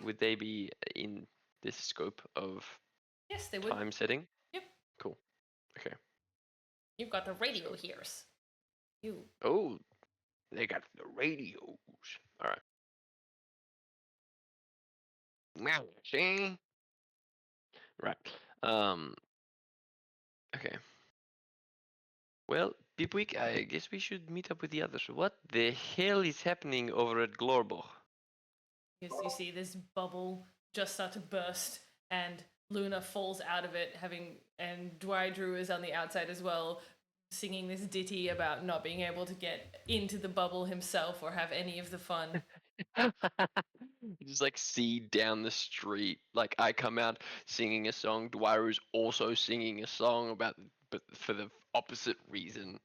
would they be in this scope of Yes, they would. time setting? Yep. Cool. Okay. You've got the radio hears. You. Oh, they got the radios. All right. Now, see? Right. Okay. Well, Pipwick, I guess we should meet up with the others. What the hell is happening over at Glorbo? Yes, you see this bubble just start to burst, and Luna falls out of it, and Dwidru is on the outside as well, singing this ditty about not being able to get into the bubble himself or have any of the fun. You just like see down the street, like I come out singing a song. Dwyru's also singing a song but for the opposite reason.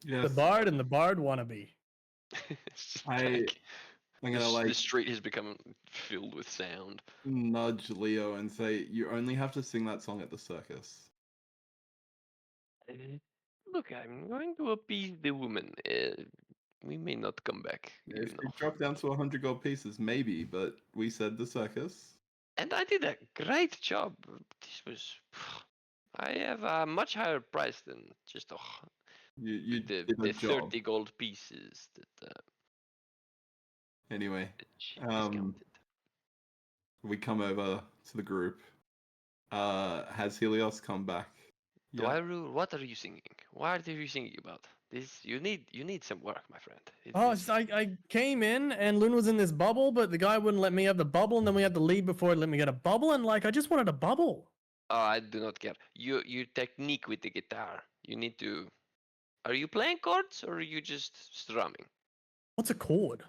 Yes. The bard and the bard wannabe. It's just I'm gonna the like street has become filled with sound. nudge Leo and say, you only have to sing that song at the circus. Look, I'm going to appease the woman. We may not come back. If You we know. drop down to 100 gold pieces, maybe, but we said the circus. And I did a great job. This was. I have a much higher price than just You the did a job. 30 gold pieces that Anyway, she Um, discounted. we come over to the group. Has Helios come back? Dwyru, what are you singing? What are you singing about? This you need some work, my friend. Oh, I came in and Loon was in this bubble, but the guy wouldn't let me have the bubble, and then we had to leave before he let me get a bubble, and like I just wanted a bubble. Oh, I do not care. Your technique with the guitar. You need to. Are you playing chords or are you just strumming? What's a chord?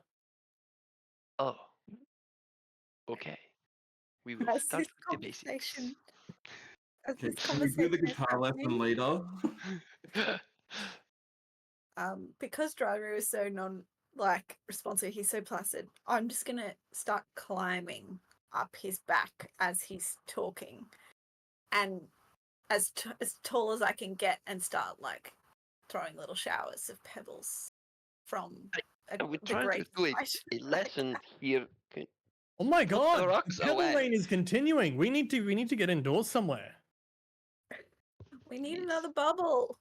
Oh. Okay. We will As start this with the basics. conversation, as Okay, this can we do the conversation is guitar lesson happening, later? because Driver is so responsive, he's so placid. I'm just gonna start climbing up his back as he's talking, and as tall as I can get, and start like throwing little showers of pebbles from We're the trying to great do height. a lesson here. Oh my Put the god, the rocks pebble away. rain is continuing. We need to get indoors somewhere. We need Yes. another bubble.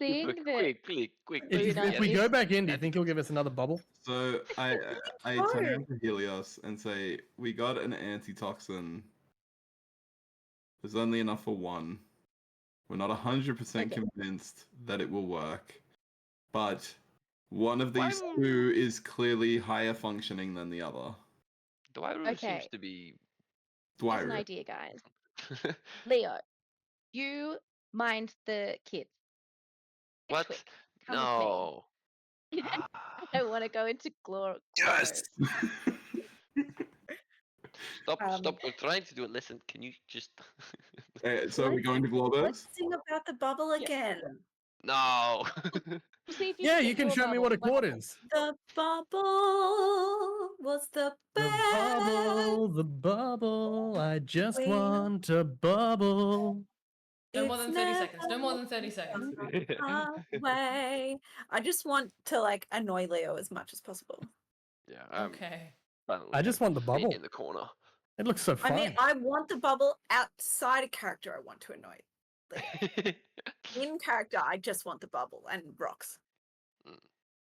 Seeing Quick, that quick. Luna If we is- go back in, do you think he'll give us another bubble? So I No. turn to Helios and say, we got an antitoxin. There's only enough for one. We're not 100% Okay. convinced that it will work, but one of these Why- two is clearly higher functioning than the other. Dwyru seems Okay. to be. Here's an Dwyru. idea, guys. Leo, you mind the kids. What? Quick, come with me. No. I want to go into Gloro. Yes. Stop. We're trying to do a lesson. Can you just? So are we going to Globos? Let's sing about the bubble Yeah. again. No. We'll see if you Yeah, can you get can your show me bubble. what a chord is. The bubble was the best. The bubble, I just Wait. want a bubble. No more It's than 30 seconds. No more never than 30 seconds. away. I just want to like annoy Leo as much as possible. Yeah. I'm Okay. I just want the bubble. in the corner. It looks so fun. I mean, I want the bubble outside of character. I want to annoy Leo. In character, I just want the bubble and rocks.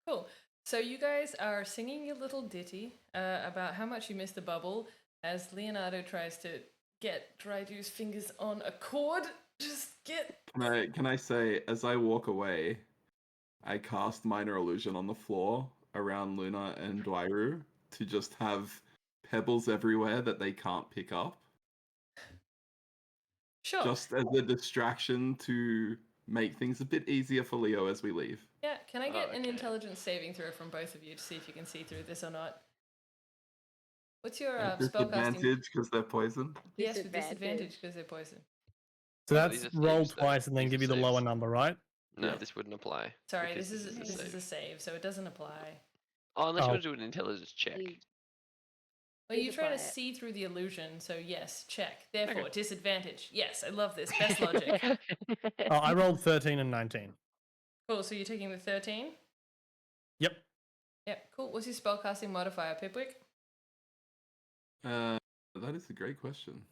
Cool. So you guys are singing your little ditty about how much you miss the bubble as Leonardo tries to get Drydu's fingers on a chord. Just get. Can I say, as I walk away, I cast Minor Illusion on the floor around Luna and Dwyru to just have pebbles everywhere that they can't pick up. Sure. Just as a distraction to make things a bit easier for Leo as we leave. Yeah, can I get an Okay. intelligence saving throw from both of you to see if you can see through this or not? What's your At spellcasting? disadvantage because they're poisoned. Yes, with disadvantage because they're poison. So No, that's these are roll saves, though. twice and then These give are you the lower saves. number, right? No, Yeah. this wouldn't apply. Sorry, because this is a save, so it doesn't apply. Oh, unless Oh. you want to do an intelligence check. Please, Well, you please try to apply it. see through the illusion, so yes, check. Therefore, Okay. disadvantage. Yes, I love this. Best logic. Oh, I rolled 13 and 19. Cool, so you're taking the 13? Yep. Yep, cool. What's your spellcasting modifier, Pipwick? That is a great question.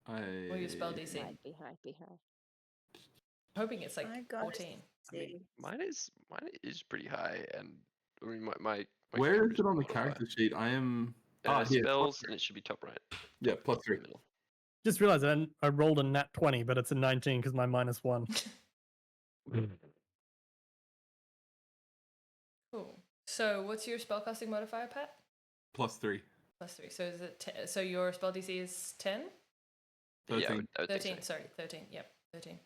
Or your spell DC? Be high. Hoping it's like I got 14. I mean, See. mine is pretty high, and I mean my Where character is it on the quite high. character sheet? I am. Here. Spells, and it should be top right. Yeah, Top +3. middle. Just realized I rolled a nat 20, but it's a 19 because my -1. Cool. So what's your spellcasting modifier, Pat? +3. +3. So is it so your spell DC is 10? Yeah, I 13. would think 13. so. Sorry, 13. Yep, 13.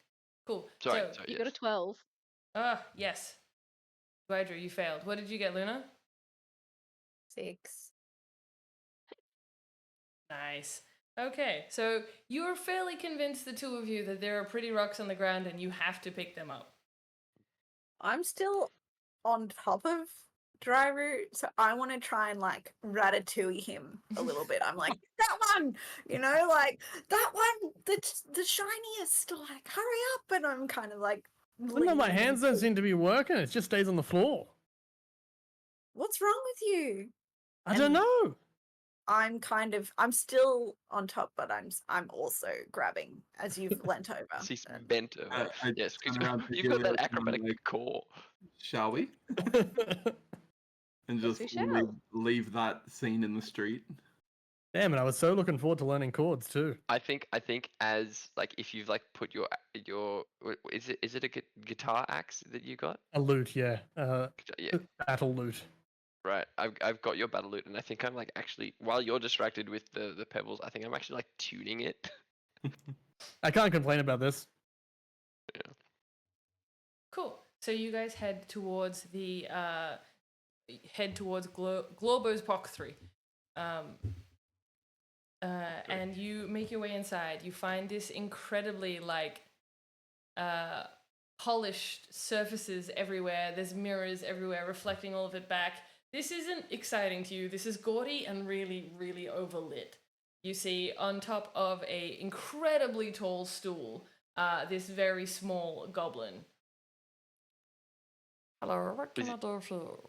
Cool. Sorry, so, sorry. You yes. got a 12. Yes. Guidra, you failed. What did you get, Luna? 6. Nice. Okay, so you're fairly convinced, the two of you, that there are pretty rocks on the ground and you have to pick them up. I'm still on top of Dry Root, so I want to try and like ratatouille him a little bit. I'm like, that one, like that one, the shiniest. Like, hurry up! And I'm kind of like, Well, no, my leaning hands don't into- seem to be working. It just stays on the floor. What's wrong with you? I don't And- know. I'm still on top, but I'm also grabbing as you've leant over. She's and- bent over. I Yes, turn because around to you've got Helios that and I'm acrobatic like, core. Shall we? And Yes, just we shall. leave that scene in the street. Damn it! I was so looking forward to learning chords too. I think as like if you've like put your is it a guitar axe that you got? A loot, yeah. Yeah, Battle loot. right. I've got your battle loot, and I think I'm like actually while you're distracted with the pebbles, I think I'm actually like tuning it. I can't complain about this. Cool. So you guys head towards the Globo's Pock 3. And you make your way inside. You find this incredibly polished surfaces everywhere. There's mirrors everywhere reflecting all of it back. This isn't exciting to you. This is gaudy and really, really overlit. You see on top of a incredibly tall stool, this very small goblin. Hello, what can I do for you?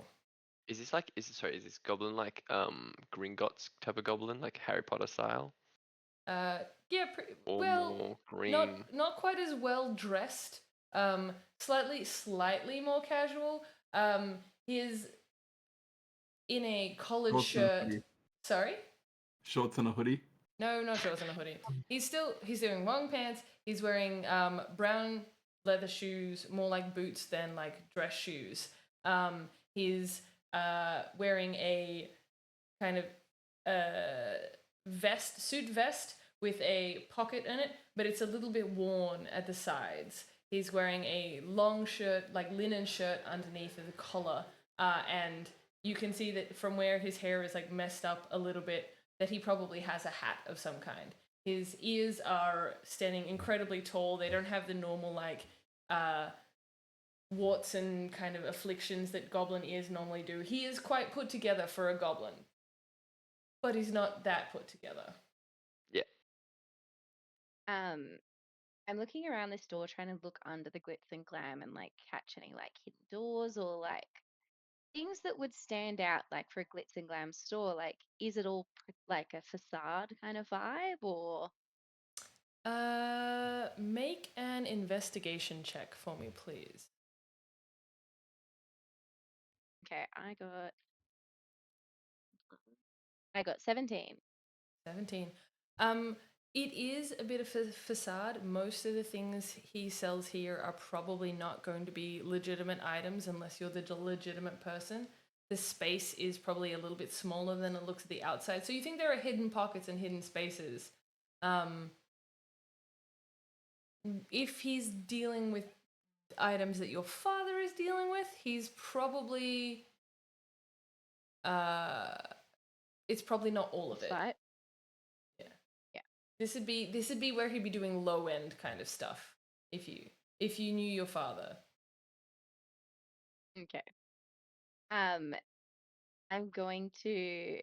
Is this goblin like Gringotts type of goblin, like Harry Potter style? Yeah, Or well, more green? not quite as well dressed. Slightly more casual. He is in a collared Shorts and a shirt. hoodie. Sorry? Shorts and a hoodie. No, not shorts and a hoodie. He's wearing long pants. He's wearing brown leather shoes, more like boots than like dress shoes. He's wearing a kind of suit vest with a pocket in it, but it's a little bit worn at the sides. He's wearing a long shirt, like linen shirt underneath of the collar, and you can see that from where his hair is like messed up a little bit, that he probably has a hat of some kind. His ears are standing incredibly tall. They don't have the normal like warts and kind of afflictions that goblin ears normally do. He is quite put together for a goblin, but he's not that put together. I'm looking around this door trying to look under the glitz and glam and like catch any like hidden doors or like things that would stand out like for a glitz and glam store. Like, is it all like a facade kind of vibe or? Make an investigation check for me, please. Okay, I got 17. 17. It is a bit of a facade. Most of the things he sells here are probably not going to be legitimate items unless you're the legitimate person. The space is probably a little bit smaller than it looks at the outside. So you think there are hidden pockets and hidden spaces. If he's dealing with items that your father is dealing with, he's probably it's probably not all of it. Right? Yeah. Yeah. This would be where he'd be doing low end kind of stuff if you knew your father. Okay. I'm going to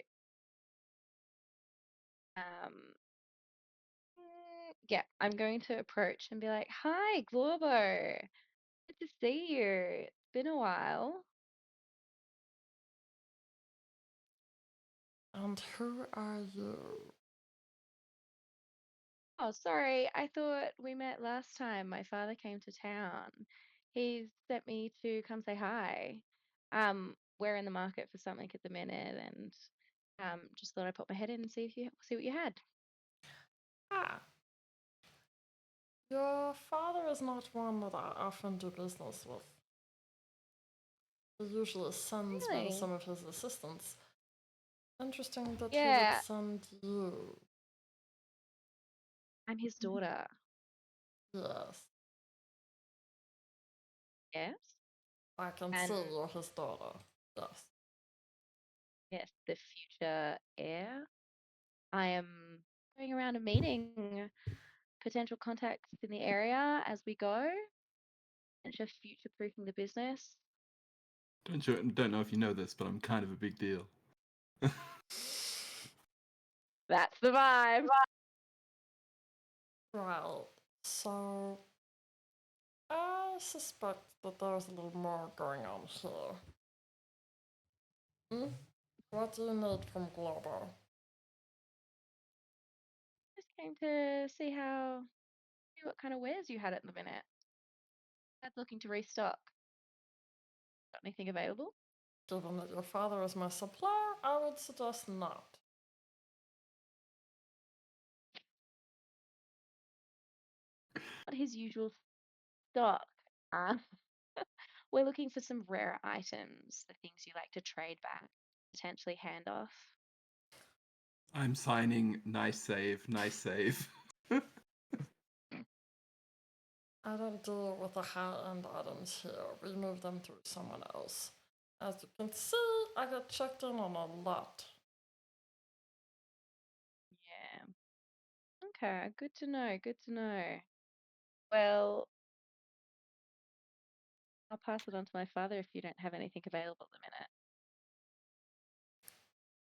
I'm going to approach and be like, "Hi, Glorbo. Good to see you. It's been a while." And who are you? Oh, sorry. I thought we met last time my father came to town. He sent me to come say hi. We're in the market for something at the minute, and just thought I'd pop my head in and see what you had. Ah. Your father is not one that I often do business with. He usually sends maybe Really? some of his assistants. Interesting that he Yeah, would send you. I'm his daughter. Yes, Yes. I can And see you're his daughter. Yes. yes, the future heir. I am going around and meeting potential contacts in the area as we go, and just future-proofing the business. Don't know if you know this, but I'm kind of a big deal. That's the vibe. Right. So, I suspect that there's a little more going on here. Hmm? What do you need from Globo? Just came to see what kind of wares you had at the minute. I'm looking to restock. Got anything available? Given that your father is my supplier, I would suggest not. Not his usual stock. Uh, we're looking for some rare items, the things you like to trade back, potentially hand off. I'm signing. Nice save. Nice save. I don't deal with the high-end items here. We move them through someone else. As you can see, I got checked in on a lot. Yeah. Okay, good to know, good to know. Well, I'll pass it on to my father if you don't have anything available at the minute.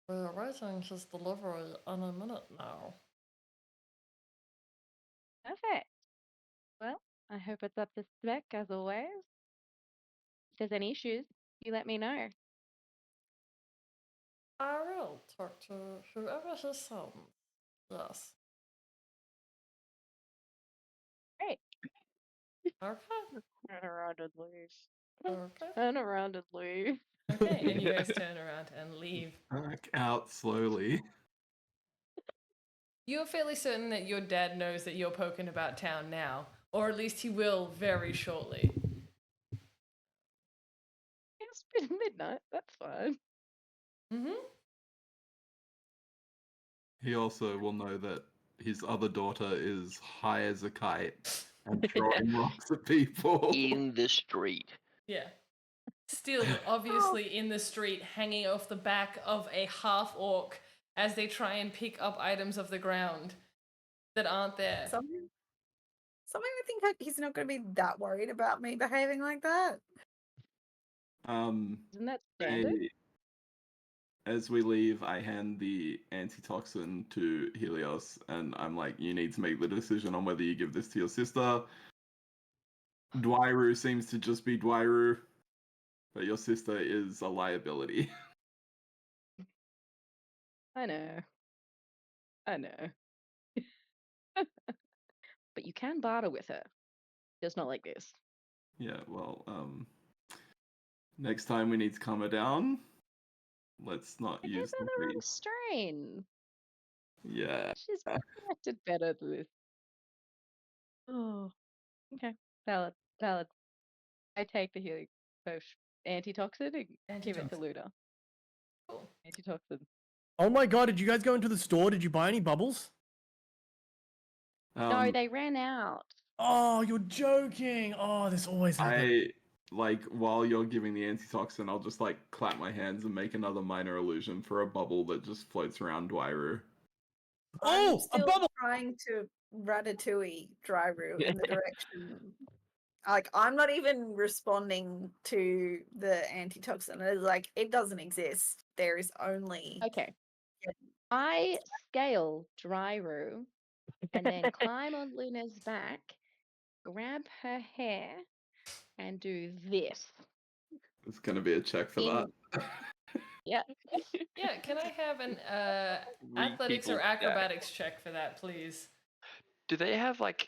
We're awaiting his delivery any minute now. Perfect. Well, I hope it's up to spec as always. If there's any issues, you let me know. I will talk to whoever he sends. Yes. Great. Okay. Turn around and leave. Okay. Turn around and leave. Okay, and you guys turn around and leave. Back out slowly. You're fairly certain that your dad knows that you're poking about town now, or at least he will very shortly. It's been midnight. That's fine. Mm-hmm. He also will know that his other daughter is high as a kite and throwing rocks at people. In the street. Yeah. Still, obviously, in the street, hanging off the back of a half orc as they try and pick up items of the ground that aren't there. Some would think that he's not going to be that worried about me behaving like that. Isn't that standard? As we leave, I hand the antitoxin to Helios, and I'm like, you need to make the decision on whether you give this to your sister. Dwairu seems to just be Dwairu, but your sister is a liability. I know. I know. But you can barter with her. Just not like this. Yeah, well, next time we need to calm her down. Let's not I gave use her the the wrong beast. strain. Yeah. She's reacted better to this. Oh, okay. Valid. Valid. I take the healing potion antitoxin and give it to Antitoxin. Luda. Cool. Antitoxin. Oh my god, did you guys go into the store? Did you buy any bubbles? No, they ran out. Oh, you're joking. Oh, this always happens. While you're giving the antitoxin, I'll just clap my hands and make another minor illusion for a bubble that just floats around Dwairu. I'm Oh, a still bubble! trying to ratatouille Dryru in the direction. Like, I'm not even responding to the antitoxin. It's like, it doesn't exist. There is only. Okay. Yeah. I scale Dryru and then climb on Luna's back, grab her hair, and do this. It's gonna be a check for that. Yeah. Yeah, can I have an Read athletics or people's back. acrobatics check for that, please? Do they have like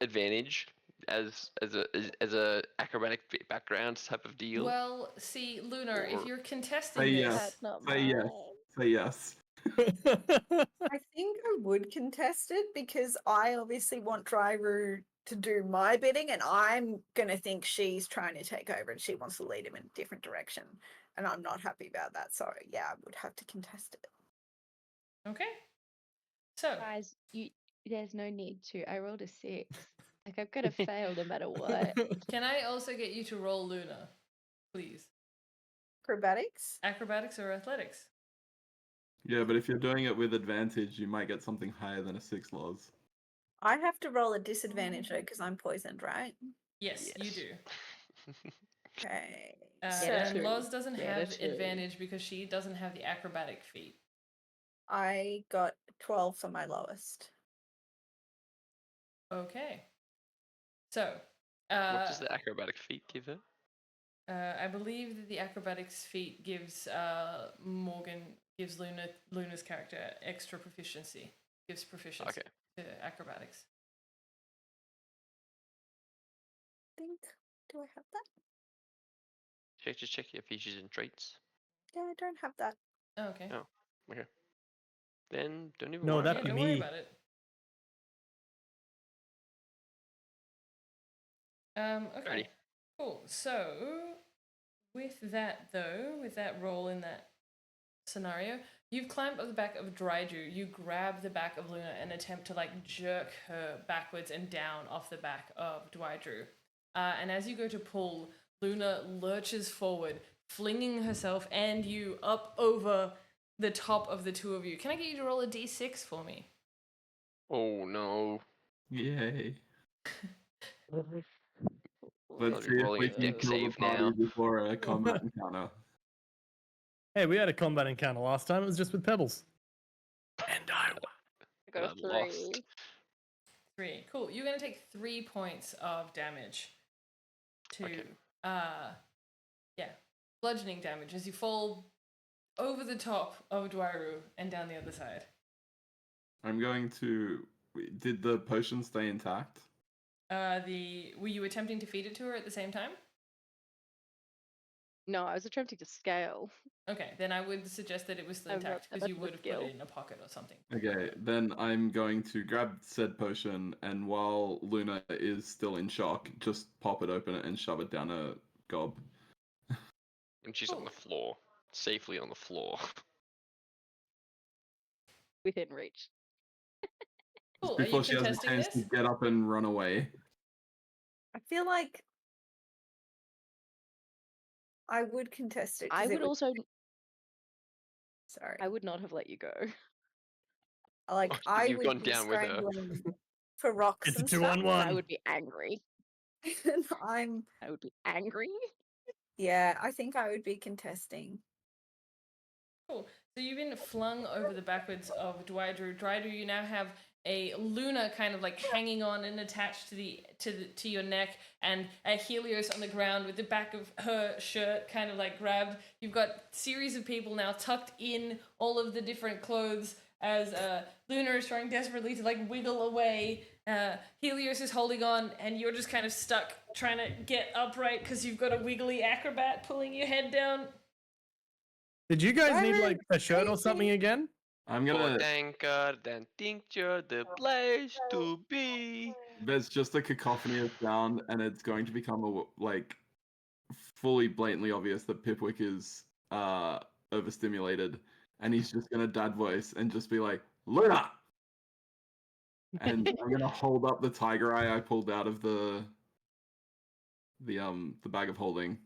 advantage as a acrobatic background type of deal? Well, see, Lunar, if Or- you're Say contesting yes. this, That's not Say yes. mine. Say yes. I think I would contest it because I obviously want Dryru to do my bidding, and I'm gonna think she's trying to take over and she wants to lead him in a different direction, and I'm not happy about that. So yeah, I would have to contest it. okay. So, Guys, there's no need to. I rolled a 6. Like, I'm gonna fail no matter what. can I also get you to roll Luna, please? Acrobatics. Acrobatics or athletics? Yeah, but if you're doing it with advantage, you might get something higher than a 6 laws. I have to roll a disadvantage though because I'm poisoned, right? Yes, you Yes. do. Okay. Get a And two. Loz doesn't Get a have two. advantage because she doesn't have the acrobatic feat. I got 12 for my lowest. Okay. So, What does the acrobatic feat give her? I believe that the acrobatics feat gives Luna's character extra proficiency. Gives proficiency Okay. to acrobatics. Do I have that? Just check your features and traits. Yeah, I don't have that. Oh, okay. Oh. Okay. Then don't even No, worry that'd about be Don't it. worry me. about it. Okay. Alrighty. Cool. So, with that though, with that roll in that scenario, you've climbed up the back of Dryju. You grab the back of Luna and attempt to like jerk her backwards and down off the back of Dryju. And as you go to pull, Luna lurches forward, flinging herself and you up over the top of the two of you. Can I get you to roll a d6 for me? Oh no. Yay. I'll Let's be see if rolling we a can deck kill the save party now. before a combat encounter. Hey, we had a combat encounter last time. It was just with pebbles. And I won. I got a And I lost. 3. 3. Cool. You're going to take 3 points of damage to, Okay. bludgeoning damage as you fall over the top of Dwairu and down the other side. I'm going to. Did the potion stay intact? Were you attempting to feed it to her at the same time? No, I was attempting to scale. Okay, then I would suggest that it was still I'm not intact that because you much of a would have put skill. it in a pocket or something. Okay, then I'm going to grab said potion, and while Luna is still in shock, just pop it open and shove it down her gob. And she's on the floor. Safely on the floor. Within reach. Cool. Before Are she you has a contesting chance this? to get up and run away. I feel like I would contest it. 'cause I it would also. Sorry. I would not have let you go. Like, Oh, I you've would gone be down with her. scrambling for rocks It's a and stuff. 2-on-1. I would be angry. And I would be angry. yeah, I think I would be contesting. Cool. So you've been flung over the backwards of Dwydru. Dwydru, you now have a Luna kind of like hanging on and attached to your neck, and a Helios on the ground with the back of her shirt kind of like grabbed. You've got series of people now tucked in all of the different clothes as Luna is trying desperately to like wiggle away. Helios is holding on, and you're just kind of stuck trying to get upright because you've got a wiggly acrobat pulling your head down. Did you guys need Byron, like a shirt or something crazy. again? I'm More gonna. anchor than tincture, the place to be. There's just a cacophony of sound, and it's going to become like fully blatantly obvious that Pipwick is overstimulated, and he's just gonna dad voice and just be like, Luna! And I'm gonna hold up the tiger eye I pulled out of the bag of holding.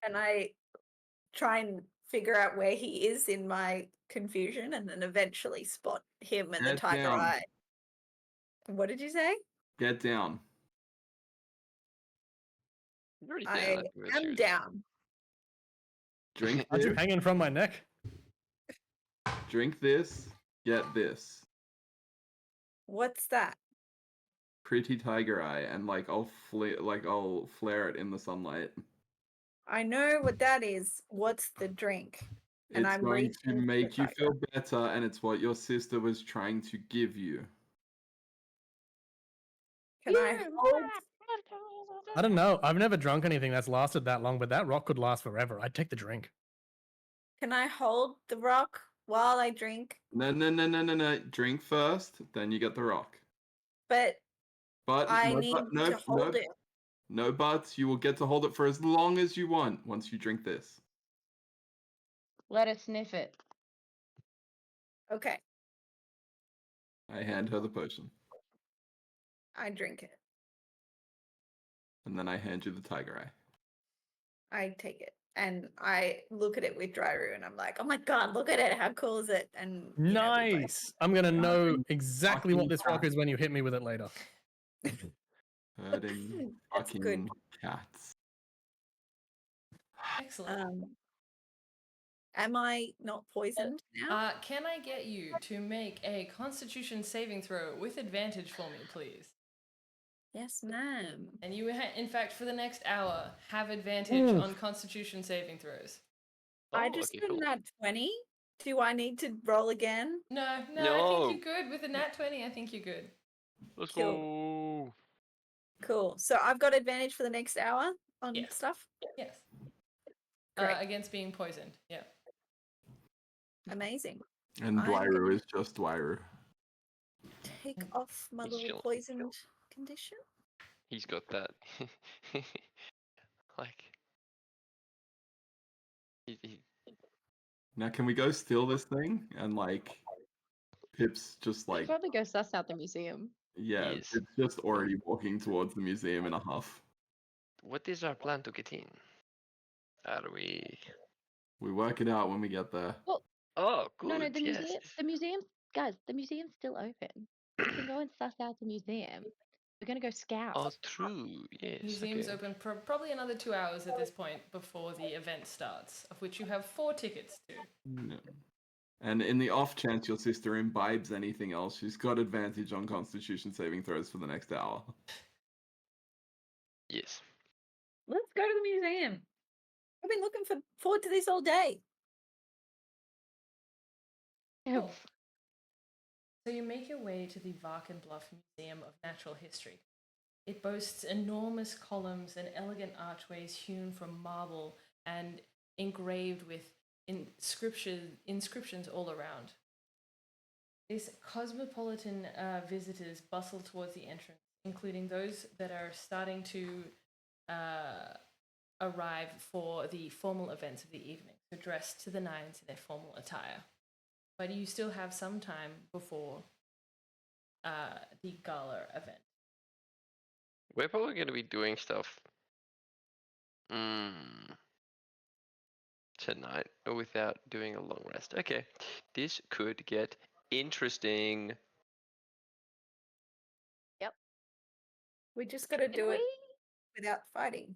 And I try and figure out where he is in my confusion and then eventually spot him and the Get tiger down. eye. What did you say? Get down. You're already I down. I think that's am yours. down. Drink Aren't you this. hanging from my neck? Drink this. Get this. What's that? Pretty tiger eye, and like I'll flare it in the sunlight. I know what that is. What's the drink? And It's I'm going to reaching for make the you feel tiger. better, and it's what your sister was trying to give you. Can I hold? I don't know. I've never drunk anything that's lasted that long, but that rock could last forever. I'd take the drink. Can I hold the rock while I drink? No. Drink first, then you get the rock. But But I no, need no, to hold no, it. no buts. You will get to hold it for as long as you want once you drink this. Let us sniff it. Okay, I hand her the potion, I drink it. and then I hand you the tiger eye. I take it and I look at it with Dryru and I'm like, oh my god, look at it. How cool is it? And you know, we both- Nice. I'm gonna know Fucking- exactly what fucking this rock is when you hit me with it later. Hurting That's good. fucking cats. Excellent. Am I not poisoned now? Can I get you to make a Constitution saving throw with advantage for me, please? Yes, ma'am. And you, in fact, for the next hour, have advantage Oof. on Constitution saving throws. I Oh, just okay, did cool. that 20. Do I need to roll again? No, I No. think you're good with a nat 20. I think you're good. Let's Cool. go. Cool. So I've got advantage for the next hour on Yes. stuff. Yes. Great. Against being poisoned. Yeah. Amazing. And I'm Dwyru gonna- is just Dwyru. Take off my He's little chilling. poisoned condition. He's got that. Like. He, Now, can we go steal this thing? And like, Pip's just We like, should probably go suss out the museum. yeah, Yes. Pip's just already walking towards the museum in a huff. what is our plan to get in? Are we? We work it out when we get there. Oh, good. No, the yes. museum. The museum, guys. The museum's still open. We can go and suss out the museum. We're gonna go scout. Oh, true. Yes. Museum's okay. open probably another 2 hours at this point before the event starts, of which you have 4 tickets to. No. And in the off chance your sister imbibes anything else, she's got advantage on Constitution saving throws for the next hour. Yes. Let's go to the museum. I've been looking forward to this all day. Yeah, Cool. So you make your way to the Varken Bluff Museum of Natural History. It boasts enormous columns and elegant archways hewn from marble and engraved with inscriptions all around. These cosmopolitan visitors bustle towards the entrance, including those that are starting to arrive for the formal events of the evening, so dressed to the nines in their formal attire. But you still have some time before the gala event. We're probably going to be doing stuff tonight without doing a long rest. Okay, this could get interesting. We just got to do it without fighting.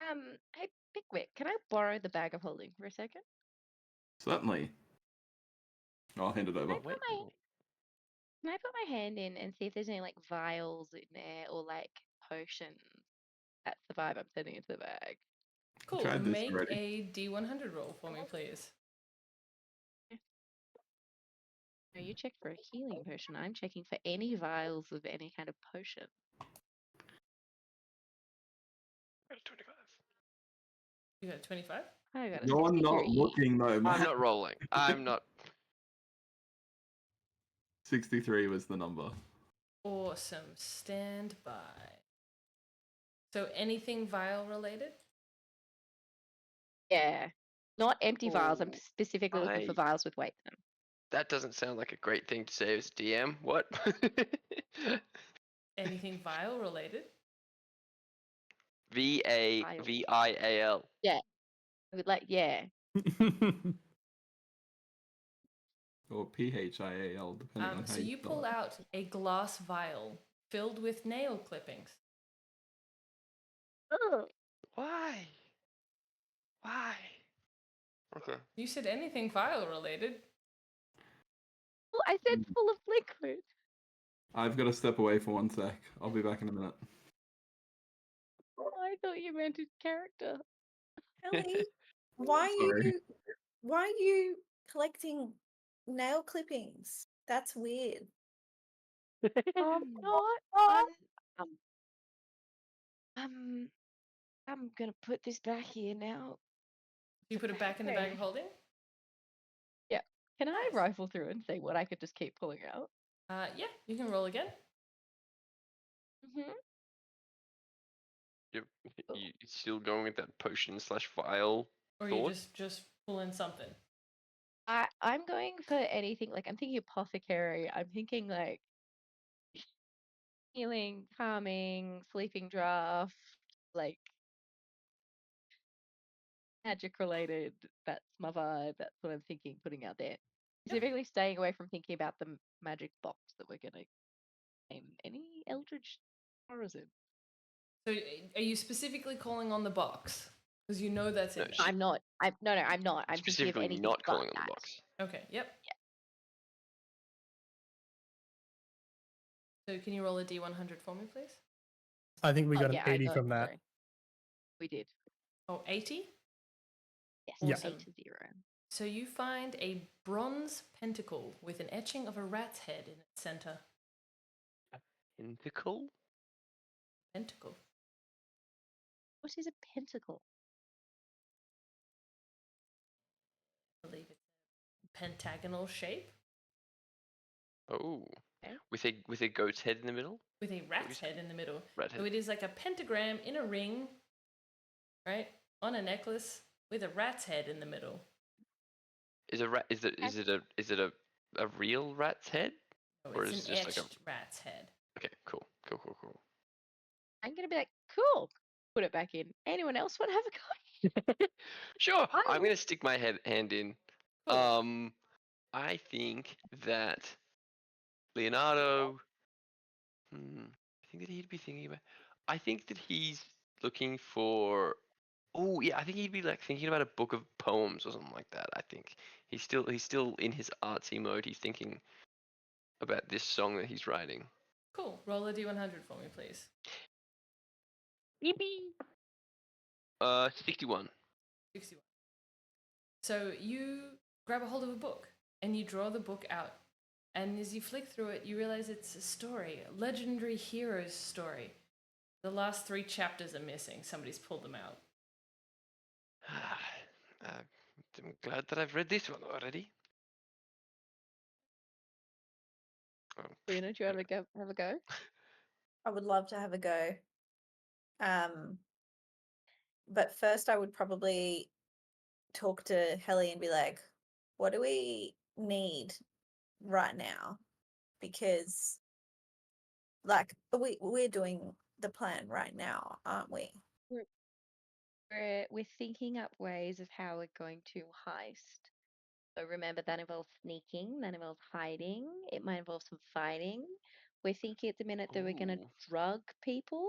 Hey, Pickwick, can I borrow the bag of holding for a second? Certainly. I'll hand it over. Can I put my hand in and see if there's any like vials in there or like potions? That's the vibe I'm sending into the bag. Cool. Tried this Make already. a D100 roll for me, please. No, you checked for a healing potion. I'm checking for any vials of any kind of potion. 25. You got 25? I got a You're not 63. looking though, I'm man. not rolling. I'm not. 63 was the number. Awesome. Stand by. So anything vial related? Yeah. Not empty vials. I'm Ooh, specifically looking for I- vials with weight in them. That doesn't sound like a great thing to say as DM. What? Anything vial related? VAVIAL. Yeah. I would like, yeah. Or PHIAL, depending on how So you spell pull it. out a glass vial filled with nail clippings. Ugh. Why? Why? Okay. You said anything vial related. Well, I said full of liquid. I've got to step away for 1 sec. I'll be back in a minute. Oh, I thought you meant his character. Ellie, why Sorry. are you collecting nail clippings? That's weird. Not. I'm gonna put this back here now. You put it back in the bag of holding? Yeah. Can I Nice. rifle through and see what I could just keep pulling out? Yeah, you can roll again. Mm-hmm. You still going with that potion/vial Or thought? you just pull in something. I'm going for anything. Like, I'm thinking apothecary. I'm thinking like healing, calming, sleeping draft, like magic related. That's my vibe. That's what I'm thinking, putting out there. Specifically staying away from thinking about the magic box that we're gonna name any eldritch horrors in. So are you specifically calling on the box? Because you know that's No, in. I'm not. I'm not. I'm thinking of Specifically anything not but calling on the that. box. Okay, yep. So can you roll a d100 for me, please? I think we got yeah, an I 80 got. from that. Sorry. We did. Oh, 80? Yes. Yeah. 8-0. So you find a bronze pentacle with an etching of a rat's head in its center. Pentacle? Pentacle. What is a pentacle? I believe it's a pentagonal shape Oh. Okay. With a goat's head in the middle? with a rat's head in the middle. Rat So head. it is like a pentagram in a ring, right? On a necklace with a rat's head in the middle. Is a rat? Is it a real rat's head? Oh, Or it's is an it just like etched rat's head. Okay, cool. I'm gonna be like, cool. Put it back in. Anyone else want to have a go? Sure, I'm I'm- gonna stick my hand in. Cool. I think that Leonardo. I think that he'd be thinking about. I think that he's looking for. Oh yeah, I think he'd be like thinking about a book of poems or something like that. I think he's still in his artsy mode. He's thinking about this song that he's writing. Cool. Roll a d100 for me, please. Yippee! 61. 61. So you grab a hold of a book and you draw the book out. And as you flick through it, you realize it's a story, a legendary hero's story. The last 3 chapters are missing. Somebody's pulled them out. I'm glad that I've read this one already. Oh, Lena, do you want to have a go? I would love to have a go. But first I would probably talk to Helly and be like, what do we need right now? Because like we're doing the plan right now, aren't we? We're thinking up ways of how we're going to heist. So remember, that involves sneaking, that involves hiding. It might involve some fighting. We're thinking at the minute that we're going to Ooh. drug people,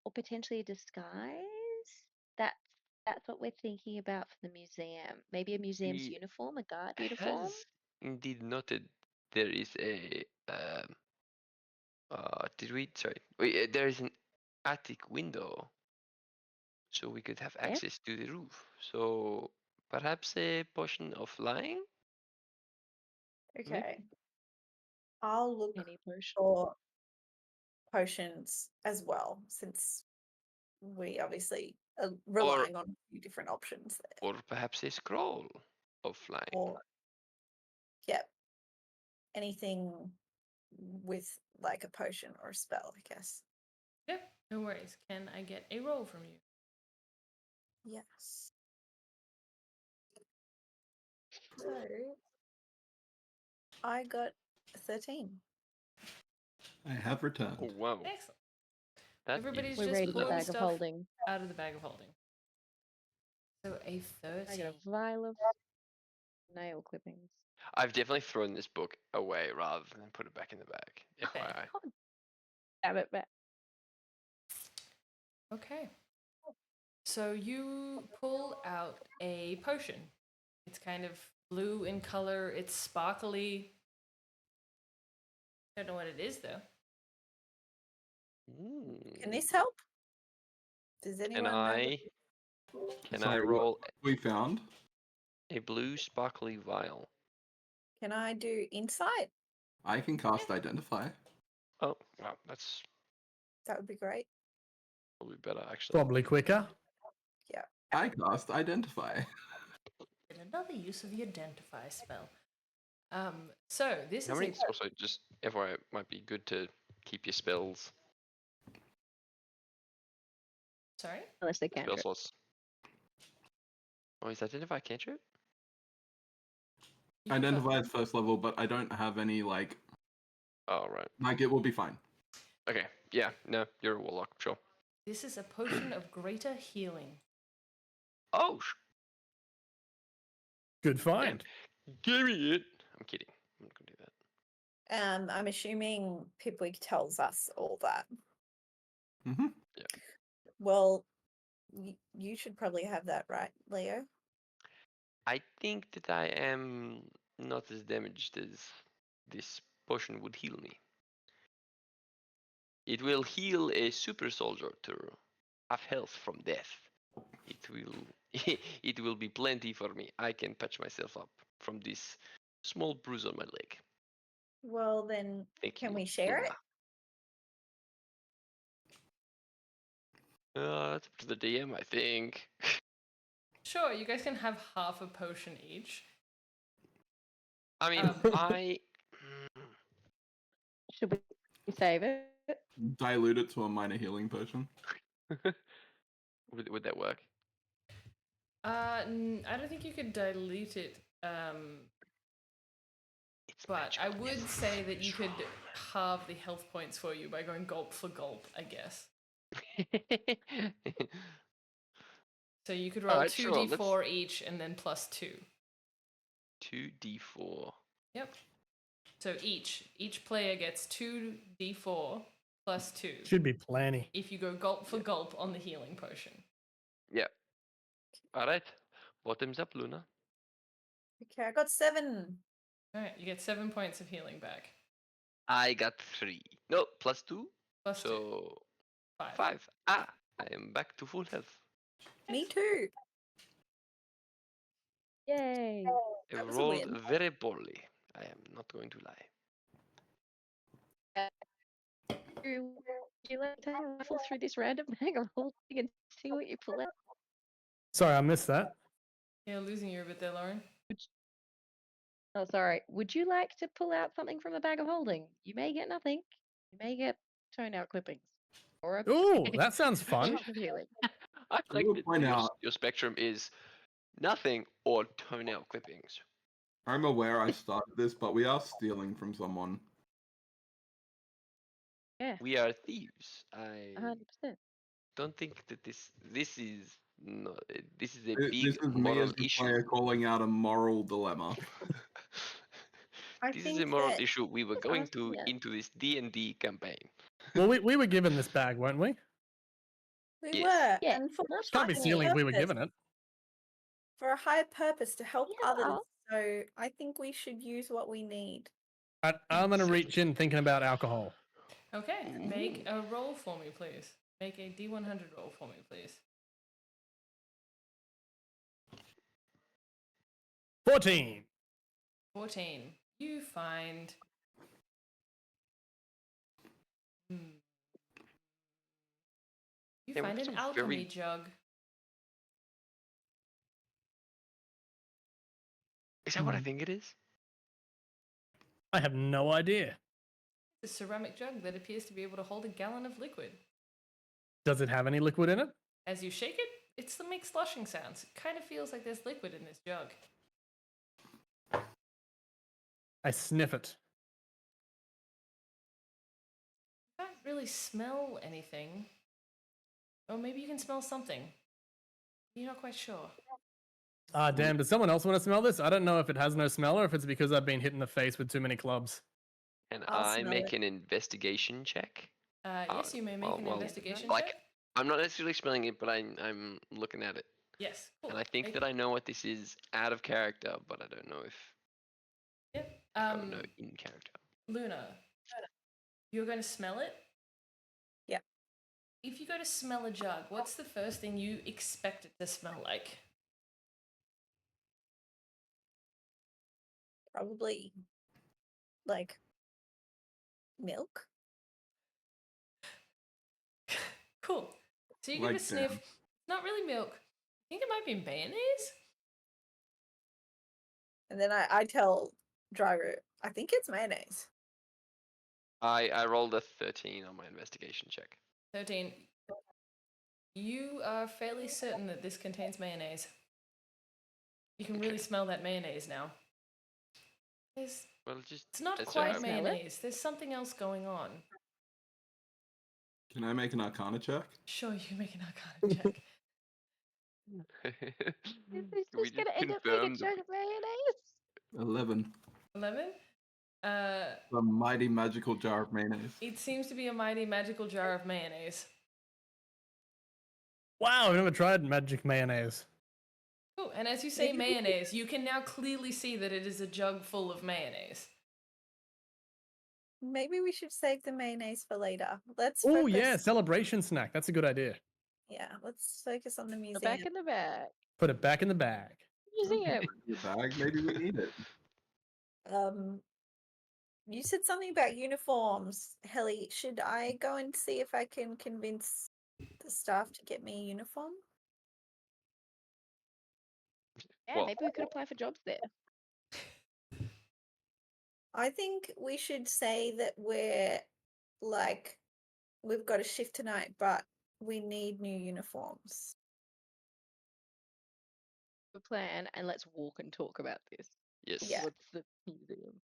or potentially a disguise. That's what we're thinking about for the museum. Maybe a museum's He uniform, a guard uniform. has indeed noted there is a did we sorry there is an attic window, so we could have Yeah. access to the roof. So perhaps a potion of flying. Okay. I'll look Any potion. for potions as well, since we obviously are relying on a few different options there. Or perhaps a scroll of flying. Or yep. Anything with like a potion or a spell, I guess. Yeah, no worries. Can I get a roll from you? Yes. So I got 13. I have returned. Oh wow. Excellent. That Everybody's is We're just raiding the pulling bag of stuff holding. out of the bag of holding. So a I 30. got a vial of nail clippings. I've definitely thrown this book away rather than put it back in the bag. Okay. FYI. God damn it, Matt. Okay. So you pull out a potion. It's kind of blue in color. It's sparkly. Don't know what it is though. Can Ooh. this help? Does Can anyone know? I Sorry, roll we found? a blue sparkly vial? Can I do insight? I can cast Identify. Oh, wow, that's That would be great. probably better actually. Probably quicker. I cast Identify. And another use of the identify spell. So this How is many? a Also, just FYI, it might be good to keep your spells, sorry. Unless they spell cantrip. slots. Oh, is Identify cantrip? You can Identify is first level, but I don't have any Oh, right. like it will be fine. Okay. Yeah. No, you're a warlock. Sure. This is a potion of greater healing. Oh, Good find. give me it. I'm kidding. I'm not gonna do that. I'm assuming Pipwig tells us all that. Hmm. Well, you should probably have that, right, Leo? I think that I am not as damaged as this potion would heal me. It will heal a super soldier to half health from death. It will it will be plenty for me. I can patch myself up from this small bruise on my leg. Well, then Thank can you, we share it? Luna. That's up to the DM, I think. Sure, you guys can have half a potion each. I mean, Um, I. Should we save it? Dilute it to a minor healing potion. Would that work? I don't think you could dilute it. It's But I magical would say that you could strong. halve the health points for you by going gulp for gulp, I guess. So you could roll Alright, sure, 2d4 each and then plus 2. 2d4. Yep. So each player gets 2d4 plus 2 Should be plenty. if you go gulp for gulp on the healing potion. Yeah. Alright. Bottoms up, Luna. Okay, I got 7. Alright, you get 7 points of healing back. I got 3. No, plus 2. Plus 2. So 5. 5. Ah, I am back to full health. Me too. Yay. I That was a rolled win. very poorly. I am not going to lie. Would you like to rifle through this random bag of holding and see what you pull out? Sorry, I missed that. Yeah, losing you a bit there, Lauren. Oh, sorry. Would you like to pull out something from the bag of holding? You may get nothing. You may get toenail clippings. Or a Ooh, that sounds fun. potion of healing. I like will that point out- your spectrum is nothing or toenail clippings. I'm aware I started this, but we are stealing from someone. Yeah, We are thieves. I 100%. don't think that this is no this is a This big is me moral as the issue. player calling out a moral dilemma. I This is a think moral that issue we were going to yeah. into this D&D campaign. Well, we were given this bag, weren't we? we Yes. were, Yeah, and for most a Can't be higher stealing if we were purpose- given it. For a higher purpose to help Yeah, others. well. So I think we should use what we need. I'm going to reach in thinking about alcohol. Okay, make a roll for me, please. Make a D100 roll for me, please. 14. 14. You find. You Yeah, find we've an got some alchemy very- jug. Is that what I Hmm. think it is? I have no idea. A ceramic jug that appears to be able to hold a gallon of liquid. Does it have any liquid in it? As you shake it, it's the makes sloshing sounds. It kind of feels like there's liquid in this jug. I sniff it. You can't really smell anything. Or maybe you can smell something. You're not quite sure. Ah, damn. Does someone else want to smell this? I don't know if it has no smell or if it's because I've been hit in the face with too many clubs. Can I'll I smell make it. an investigation check? Yes, you may make an investigation like, check. I'm not necessarily smelling it, but I'm looking at it. Yes, cool. And I think that I know what this is out of character, but I don't know if Yep. I would know in character. Luna, you're going to smell it? Yeah. If you go to smell a jug, what's the first thing you expect it to smell like? Probably like milk. Cool. So you give it a Like sniff. them. Not really milk. I think it might be mayonnaise. And then I tell driver, I think it's mayonnaise. I rolled a 13 on my investigation check. 13. You are fairly certain that this contains mayonnaise. You can really Okay. smell that mayonnaise now. It's Well, just not that's quite alright. Smell it? mayonnaise. There's something else going on. Can I make an Arcana check? Sure, you can make an arcana check. Is this We just gonna end up being a confirmed jug of mayonnaise? 11. 11. A mighty magical jar of mayonnaise. It seems to be a mighty magical jar of mayonnaise. Wow, I've never tried magic mayonnaise. Cool. And as you say Maybe we could- mayonnaise, you can now clearly see that it is a jug full of mayonnaise. Maybe we should save the mayonnaise for later. Let's Oh, focus. yeah, celebration snack. That's a good idea. Yeah, let's focus on the Put museum. it back in the bag. Put it back in the bag. Museum. Your bag, maybe we need it. You said something about uniforms, Helly. Should I go and see if I can convince the staff to get me a uniform? Yeah, Well- maybe we could apply for jobs there. I think we should say that we've got a shift tonight, but we need new uniforms. Good plan, and let's walk and talk about this. Yes. Yeah. Towards the museum.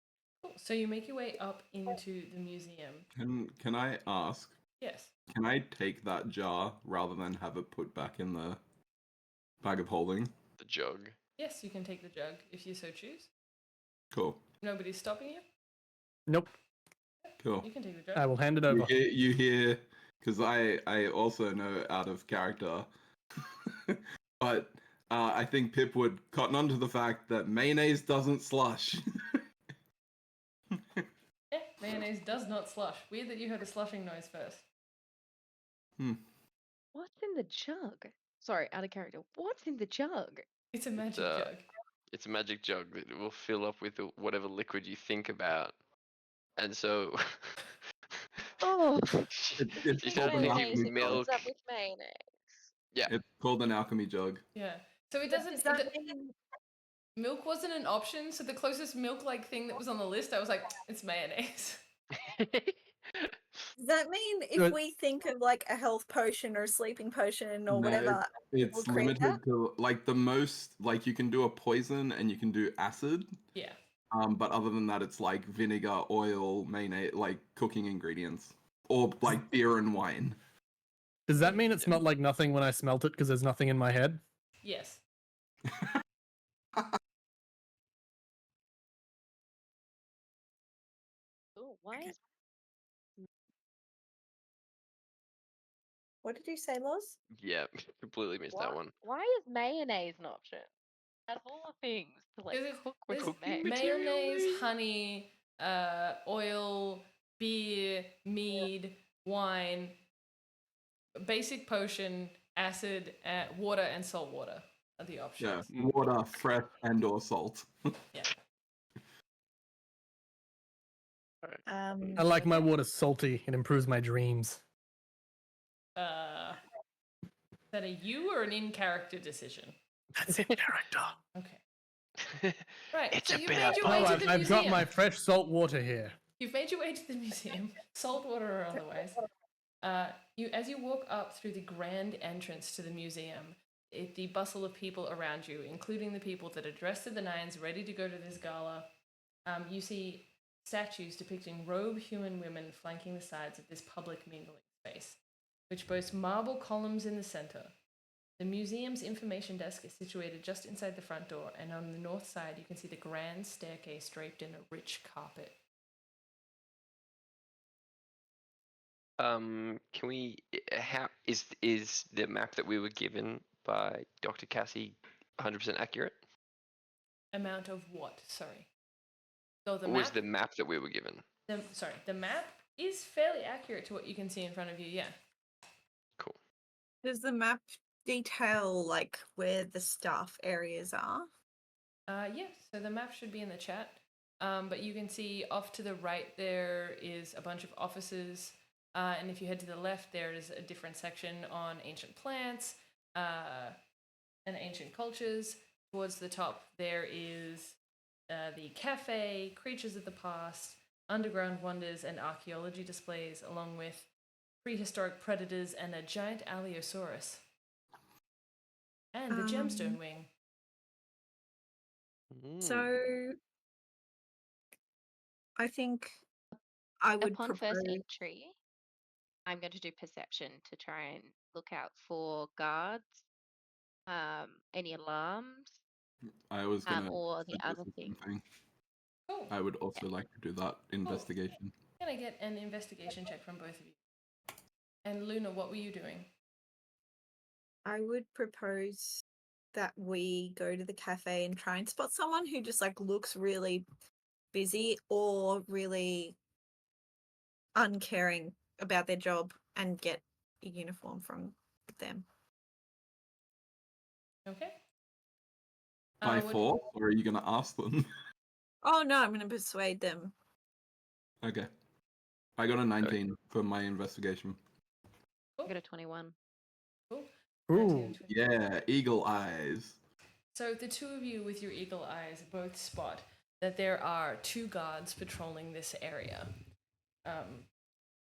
Cool. So you make your way up into the museum. Can I ask? Yes. Can I take that jar rather than have it put back in the bag of holding? The jug. Yes, you can take the jug if you so choose. Cool. Nobody's stopping you. Nope. Cool. You can take the I jug. will hand it You over. hear, you hear, because I also know out of character, but I think Pip would cotton on to the fact that mayonnaise doesn't slush. Yeah, mayonnaise does not slush. Weird that you heard a slushing noise first. What's in the jug? Sorry, out of character. What's in the jug? It's a magic uh, jug. It's a magic jug that will fill up with whatever liquid you think about. And so Oh, It's she's called trying an to mayonnaise. give It alchemy fills milk. up with mayonnaise. Yeah. It's called an alchemy jug. Yeah. So it doesn't. Does that it- mean milk wasn't an option. So the closest milk-like thing that was on the list, I was like, it's mayonnaise. Does that mean if Good. we think of like a health potion or a sleeping potion or No, whatever, It's we'll create limited to like the most, like you can do a poison and you can do acid. Yeah. But other than that, it's like vinegar, oil, mayonnaise, like cooking ingredients, or like beer and wine. Does that mean it smelled like nothing when I smelt it because there's nothing in my head? Yes. Oh, why is What did you say, Loz? Yeah, completely missed that one. Why is mayonnaise an option? Out of all the things to like There's- cook with there's may- mayonnaise, honey, oil, beer, mead, wine, basic potion, acid, water, and salt water are the Yeah, options. water, fresh, and/or salt. Yeah. I like my water salty. It improves my dreams. Is that a you or an in-character decision? That's in character. Okay. Right. It's so a you've bit made of your Oh, way to I've, the I've museum. got my fresh salt water here. You've made your way to the museum, saltwater or otherwise. As you walk up through the grand entrance to the museum, the bustle of people around you, including the people that are dressed to the nines, ready to go to this gala, you see statues depicting robed human women flanking the sides of this public mingling space, which boasts marble columns in the center. The museum's information desk is situated just inside the front door, and on the north side you can see the grand staircase draped in a rich carpet. Can we? How is the map that we were given by Dr. Cassie 100% accurate? Amount of what? Sorry. So the What map. was the map that we were given? The map is fairly accurate to what you can see in front of you. Yeah. Cool. Does the map detail like where the staff areas are? Yeah. So the map should be in the chat. But you can see off to the right there is a bunch of offices. And if you head to the left, there is a different section on ancient plants and ancient cultures. Towards the top, there is the cafe, creatures of the past, underground wonders, and archaeology displays, along with prehistoric predators and a giant Allosaurus. And the gemstone wing. So I think I would Upon propose. first entry, I'm going to do perception to try and look out for guards, any alarms, I was gonna or the suggest other the thing. same thing. Cool. I would also like to do that investigation. Can I get an investigation check from both of you? And Luna, what were you doing? I would propose that we go to the cafe and try and spot someone who just like looks really busy or really uncaring about their job and get a uniform from them. Okay. By Would- force, or are you gonna ask them? Oh no, I'm going to persuade them. Okay. I got a 19 for my investigation. I got a 21. Cool. Ooh. 19. Yeah, eagle eyes. So the two of you with your eagle eyes both spot that there are 2 guards patrolling this area.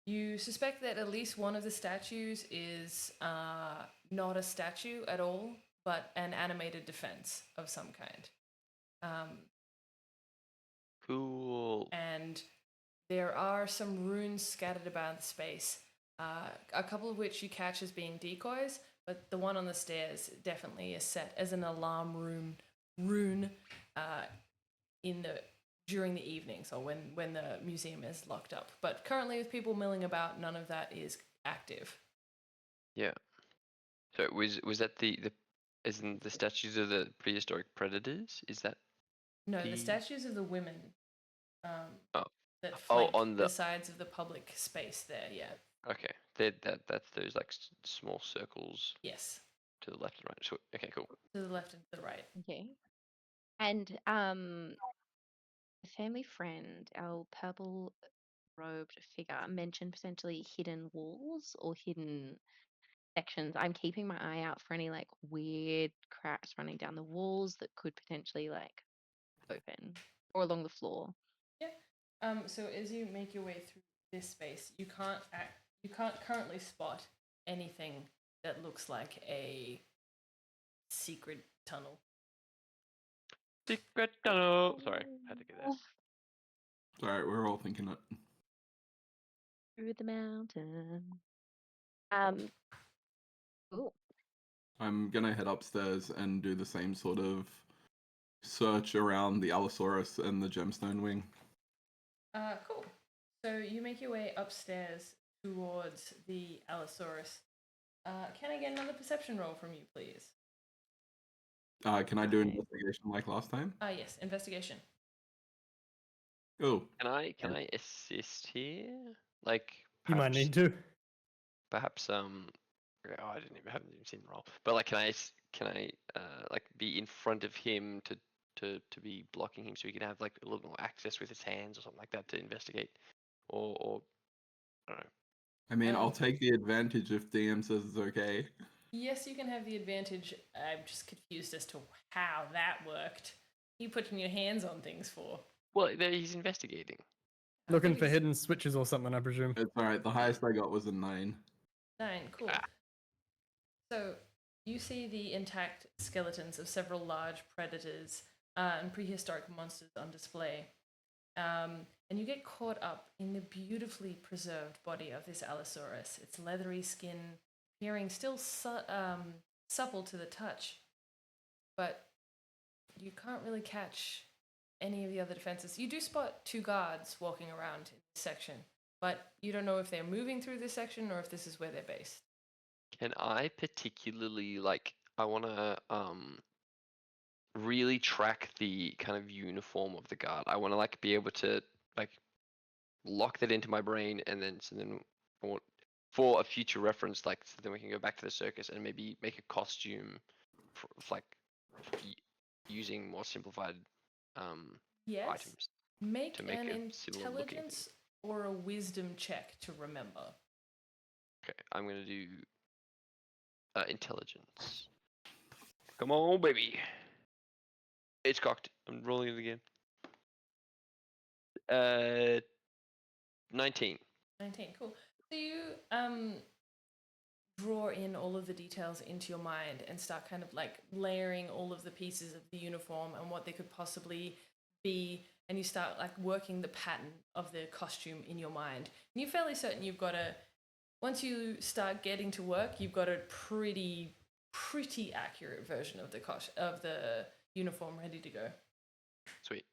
You suspect that at least one of the statues is not a statue at all, but an animated defense of some kind. Cool. And there are some runes scattered about the space, a couple of which you catch as being decoys, but the one on the stairs definitely is set as an alarm rune during the evenings or when the museum is locked up. But currently, with people milling about, none of that is active. Yeah. So was that the isn't the statues of the prehistoric predators? Is that No, the the statues of the women Oh. that flank on the the sides of the public space there, yeah. okay? That's those like small circles Yes, to the left and right. So, okay, cool. to the left and to the right. Okay. And a family friend, our purple robed figure, mentioned potentially hidden walls or hidden sections. I'm keeping my eye out for any like weird cracks running down the walls that could potentially like open or along the floor. Yeah. So as you make your way through this space, you can't currently spot anything that looks like a secret tunnel. Secret tunnel. Sorry, had to get that. It's alright, we're all thinking it. Through the mountain. Cool. I'm gonna head upstairs and do the same sort of search around the Allosaurus and the gemstone wing. Cool. So you make your way upstairs towards the Allosaurus. Can I get another perception roll from you, please? Can I do investigation like last time? Yes, investigation. Oh, Can I assist here? Like You might need to. perhaps oh, haven't even seen the roll. But like, can I like be in front of him to be blocking him so he can have like a little more access with his hands or something like that to investigate, or I don't know. I mean, I'll take the advantage if DM says it's okay. Yes, you can have the advantage. I'm just confused as to how that worked. You putting your hands on things for? Well, he's investigating. Looking for hidden switches or something, I presume. It's alright, the highest I got was a 9. 9, cool. So you see the intact skeletons of several large predators and prehistoric monsters on display. And you get caught up in the beautifully preserved body of this Allosaurus. Its leathery skin appearing still supple to the touch, but you can't really catch any of the other defenses. You do spot 2 guards walking around in this section, but you don't know if they're moving through this section or if this is where they're based. Can I particularly I want to really track the kind of uniform of the guard. I want to be able to lock that into my brain, and then I want, for a future reference, so then we can go back to the circus and maybe make a costume for using more simplified Yes. items. Make to make an a similar looking intelligence or a wisdom check to remember. Okay, I'm gonna do intelligence. Come on, baby. It's cocked. I'm rolling it again. 19. 19, cool. So you draw in all of the details into your mind and start kind of layering all of the pieces of the uniform and what they could possibly be, and you start working the pattern of the costume in your mind. And you're fairly certain you've got once you start getting to work, you've got a pretty accurate version of the uniform ready to go. Sweet.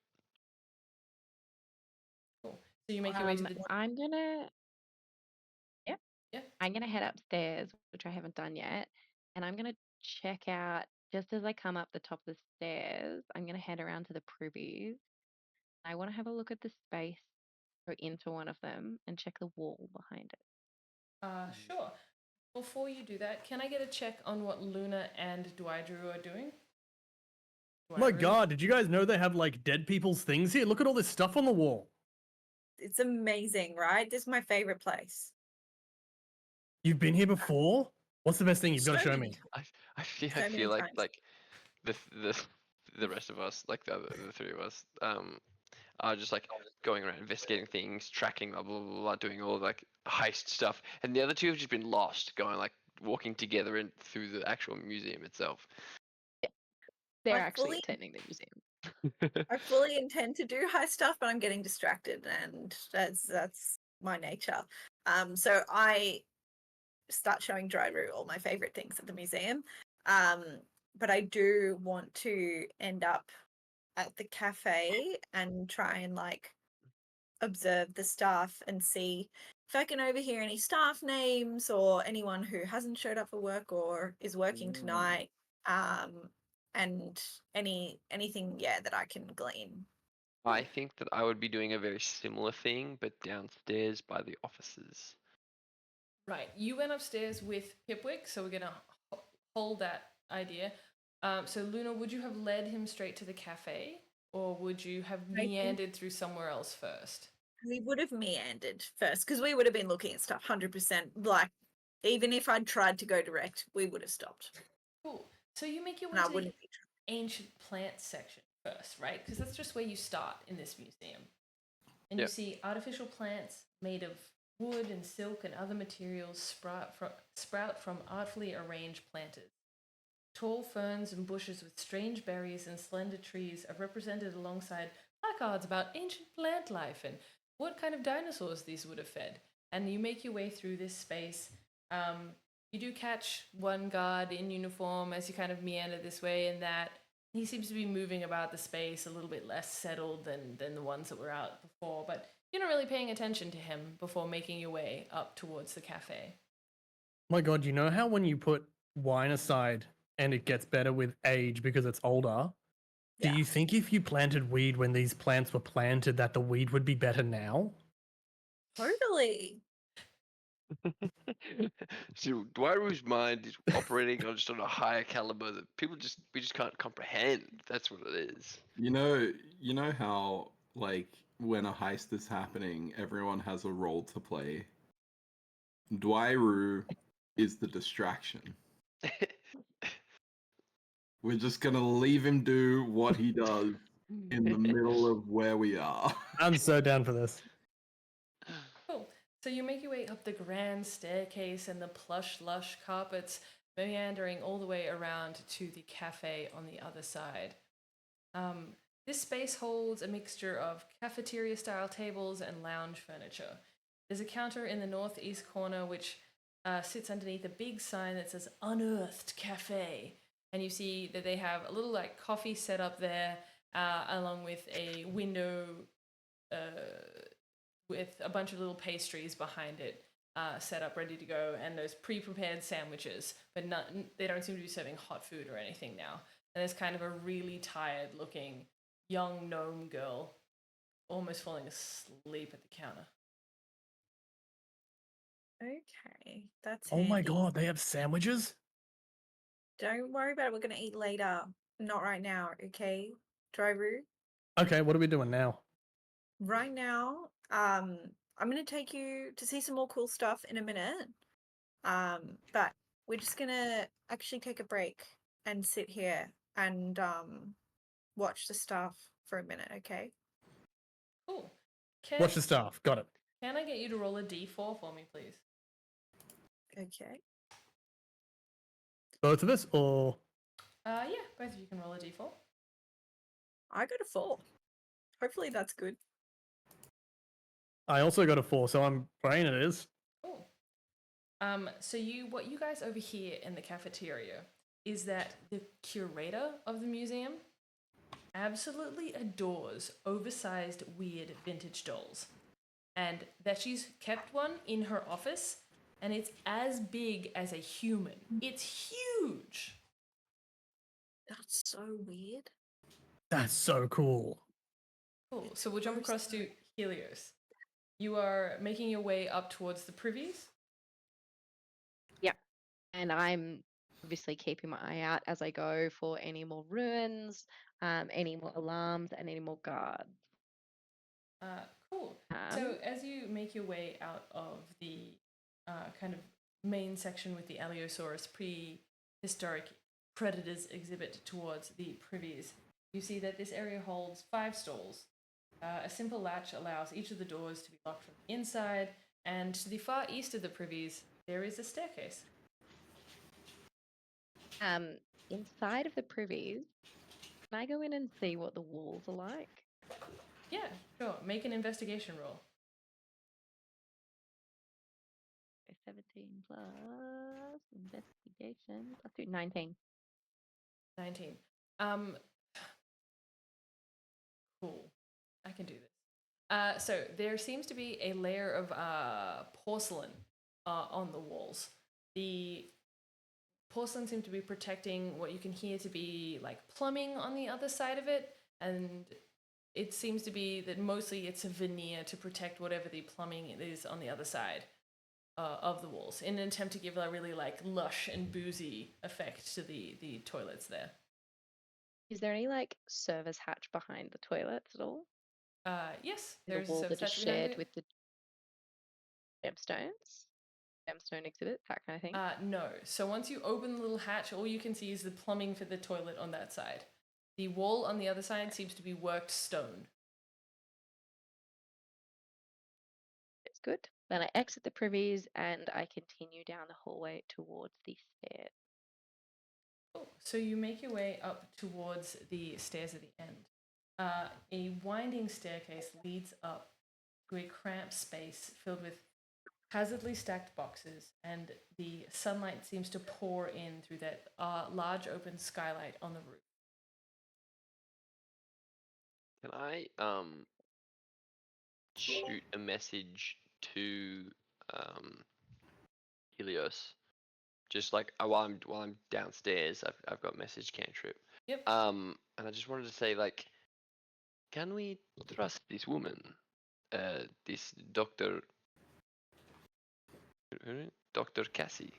Cool. So you make your way to the I'm gonna Yeah. I'm gonna head upstairs, which I haven't done yet, and I'm gonna check out just as I come up the top of the stairs. I'm gonna head around to the privies. I want to have a look at the space, go into one of them, and check the wall behind it. Sure. Before you do that, can I get a check on what Luna and Dwidru are doing? My Dwidru? God, did you guys know they have dead people's things here? Look at all this stuff on the wall. It's amazing, right? This is my favorite place. You've been here before? What's the best thing you've got to So show many me? I feel So many like times. the rest of us, the 3 of us, are just going around investigating things, tracking blah blah blah, blah doing all heist stuff, and the other 2 have just been lost, going walking together through the actual museum itself. They're I actually fully- attending the museum. I fully intend to do high stuff, but I'm getting distracted, and that's my nature. So I start showing Dryru all my favorite things at the museum. But I do want to end up at the cafe and try and observe the staff and see if I can overhear any staff names or anyone who hasn't showed up for work or is working tonight. And anything that I can glean. I think that I would be doing a very similar thing, but downstairs by the offices. Right. You went upstairs with Pipwick, so we're going to hold that idea. So, Luna, would you have led him straight to the cafe, or would you have meandered through somewhere else first? We would have meandered first because we would have been looking at stuff 100%. Even if I'd tried to go direct, we would have stopped. Cool. So you make your way And I to wouldn't the ancient plants section first, right? Because that's just where you start in this museum. And you see artificial plants made of wood and silk and other materials sprout from artfully arranged planters. Tall ferns and bushes with strange berries and slender trees are represented alongside placards about ancient plant life and what kind of dinosaurs these would have fed. And you make your way through this space. You do catch one guard in uniform as you kind of meander this way and that. He seems to be moving about the space a little bit less settled than the ones that were out before, but you're not really paying attention to him before making your way up towards the cafe. My God, you know how when you put wine aside and it gets better with age because it's older? Do Yeah. you think if you planted weed when these plants were planted that the weed would be better now? Totally. So Dwyru's mind is operating on a higher caliber that we just can't comprehend. That's what it is. You know how when a heist is happening, everyone has a role to play. Dwyru is the distraction. We're just gonna leave him do what he does in the middle of where we are. I'm so down for this. Cool. So you make your way up the grand staircase and the plush, lush carpets, meandering all the way around to the cafe on the other side. This space holds a mixture of cafeteria-style tables and lounge furniture. There's a counter in the northeast corner which sits underneath a big sign that says Unearthed Cafe. And you see that they have a little like coffee set up there, along with a window with a bunch of little pastries behind it, set up ready to go, and those pre-prepared sandwiches, but they don't seem to be serving hot food or anything now. And there's kind of a really tired looking young gnome girl almost falling asleep at the counter. Okay, that's Oh my handy. god, they have sandwiches? Don't worry about it. We're gonna eat later, not right now. Okay, driver. Okay, what are we doing now? Right now, I'm gonna take you to see some more cool stuff in a minute. But we're just gonna actually take a break and sit here and watch the stuff for a minute. Okay. Cool. Watch the staff. Got it. Can I get you to roll a d4 for me, please? Okay. Both of us, or Yeah, both of you can roll a d4. I got a 4. Hopefully that's good. I also got a 4, so I'm praying it is. Cool. So what you guys overhear in the cafeteria is that the curator of the museum absolutely adores oversized, weird vintage dolls, and that she's kept one in her office, and it's as big as a human. It's huge. That's so weird. That's so cool. Cool. So we'll jump across to Helios. You are making your way up towards the privies. And I'm obviously keeping my eye out as I go for any more ruins, any more alarms, and any more guards. Cool. So as you make your way out of the kind of main section with the Allosaurus prehistoric predators exhibit towards the privies, you see that this area holds 5 stalls. A simple latch allows each of the doors to be locked from the inside, and to the far east of the privies, there is a staircase. Inside of the privies, can I go in and see what the walls are like? Yeah, sure. Make an investigation roll. 17 plus investigation plus 2, 19. 19. Cool. I can do this. So there seems to be a layer of porcelain on the walls. The porcelain seems to be protecting what you can hear to be like plumbing on the other side of it, and it seems to be that mostly it's a veneer to protect whatever the plumbing is on the other side of the walls, in an attempt to give a really like lush and boozy effect to the toilets there. Is there any like service hatch behind the toilets at all? Yes, The there's a wall service that is hatch behind shared it. with the gemstones, gemstone exhibit, that kind of thing. No. So once you open the little hatch, all you can see is the plumbing for the toilet on that side. The wall on the other side seems to be worked stone. It's good. Then I exit the privies and I continue down the hallway towards the stairs. Cool. So you make your way up towards the stairs at the end. A winding staircase leads up to a cramped space filled with hazardly stacked boxes, and the sunlight seems to pour in through that large open skylight on the roof. Can I shoot a message to Helios? Just like while I'm downstairs, I've got message cantrip. Yep. And I just wanted to say, like, can we trust this woman? This Dr. Dr. Cassie.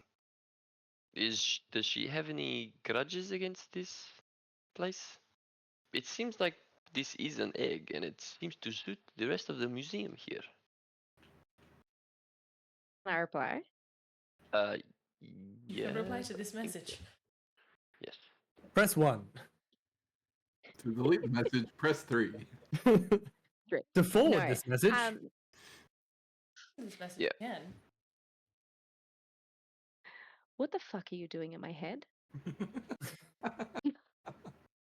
Does she have any grudges against this place? It seems like this is an egg, and it seems to suit the rest of the museum here. Can I reply? You can reply Yes, to this I think message. so. Yes. Press 1. To delete the message, press 3. Three. To forward No, this message. This message Yeah. again. What the fuck are you doing in my head?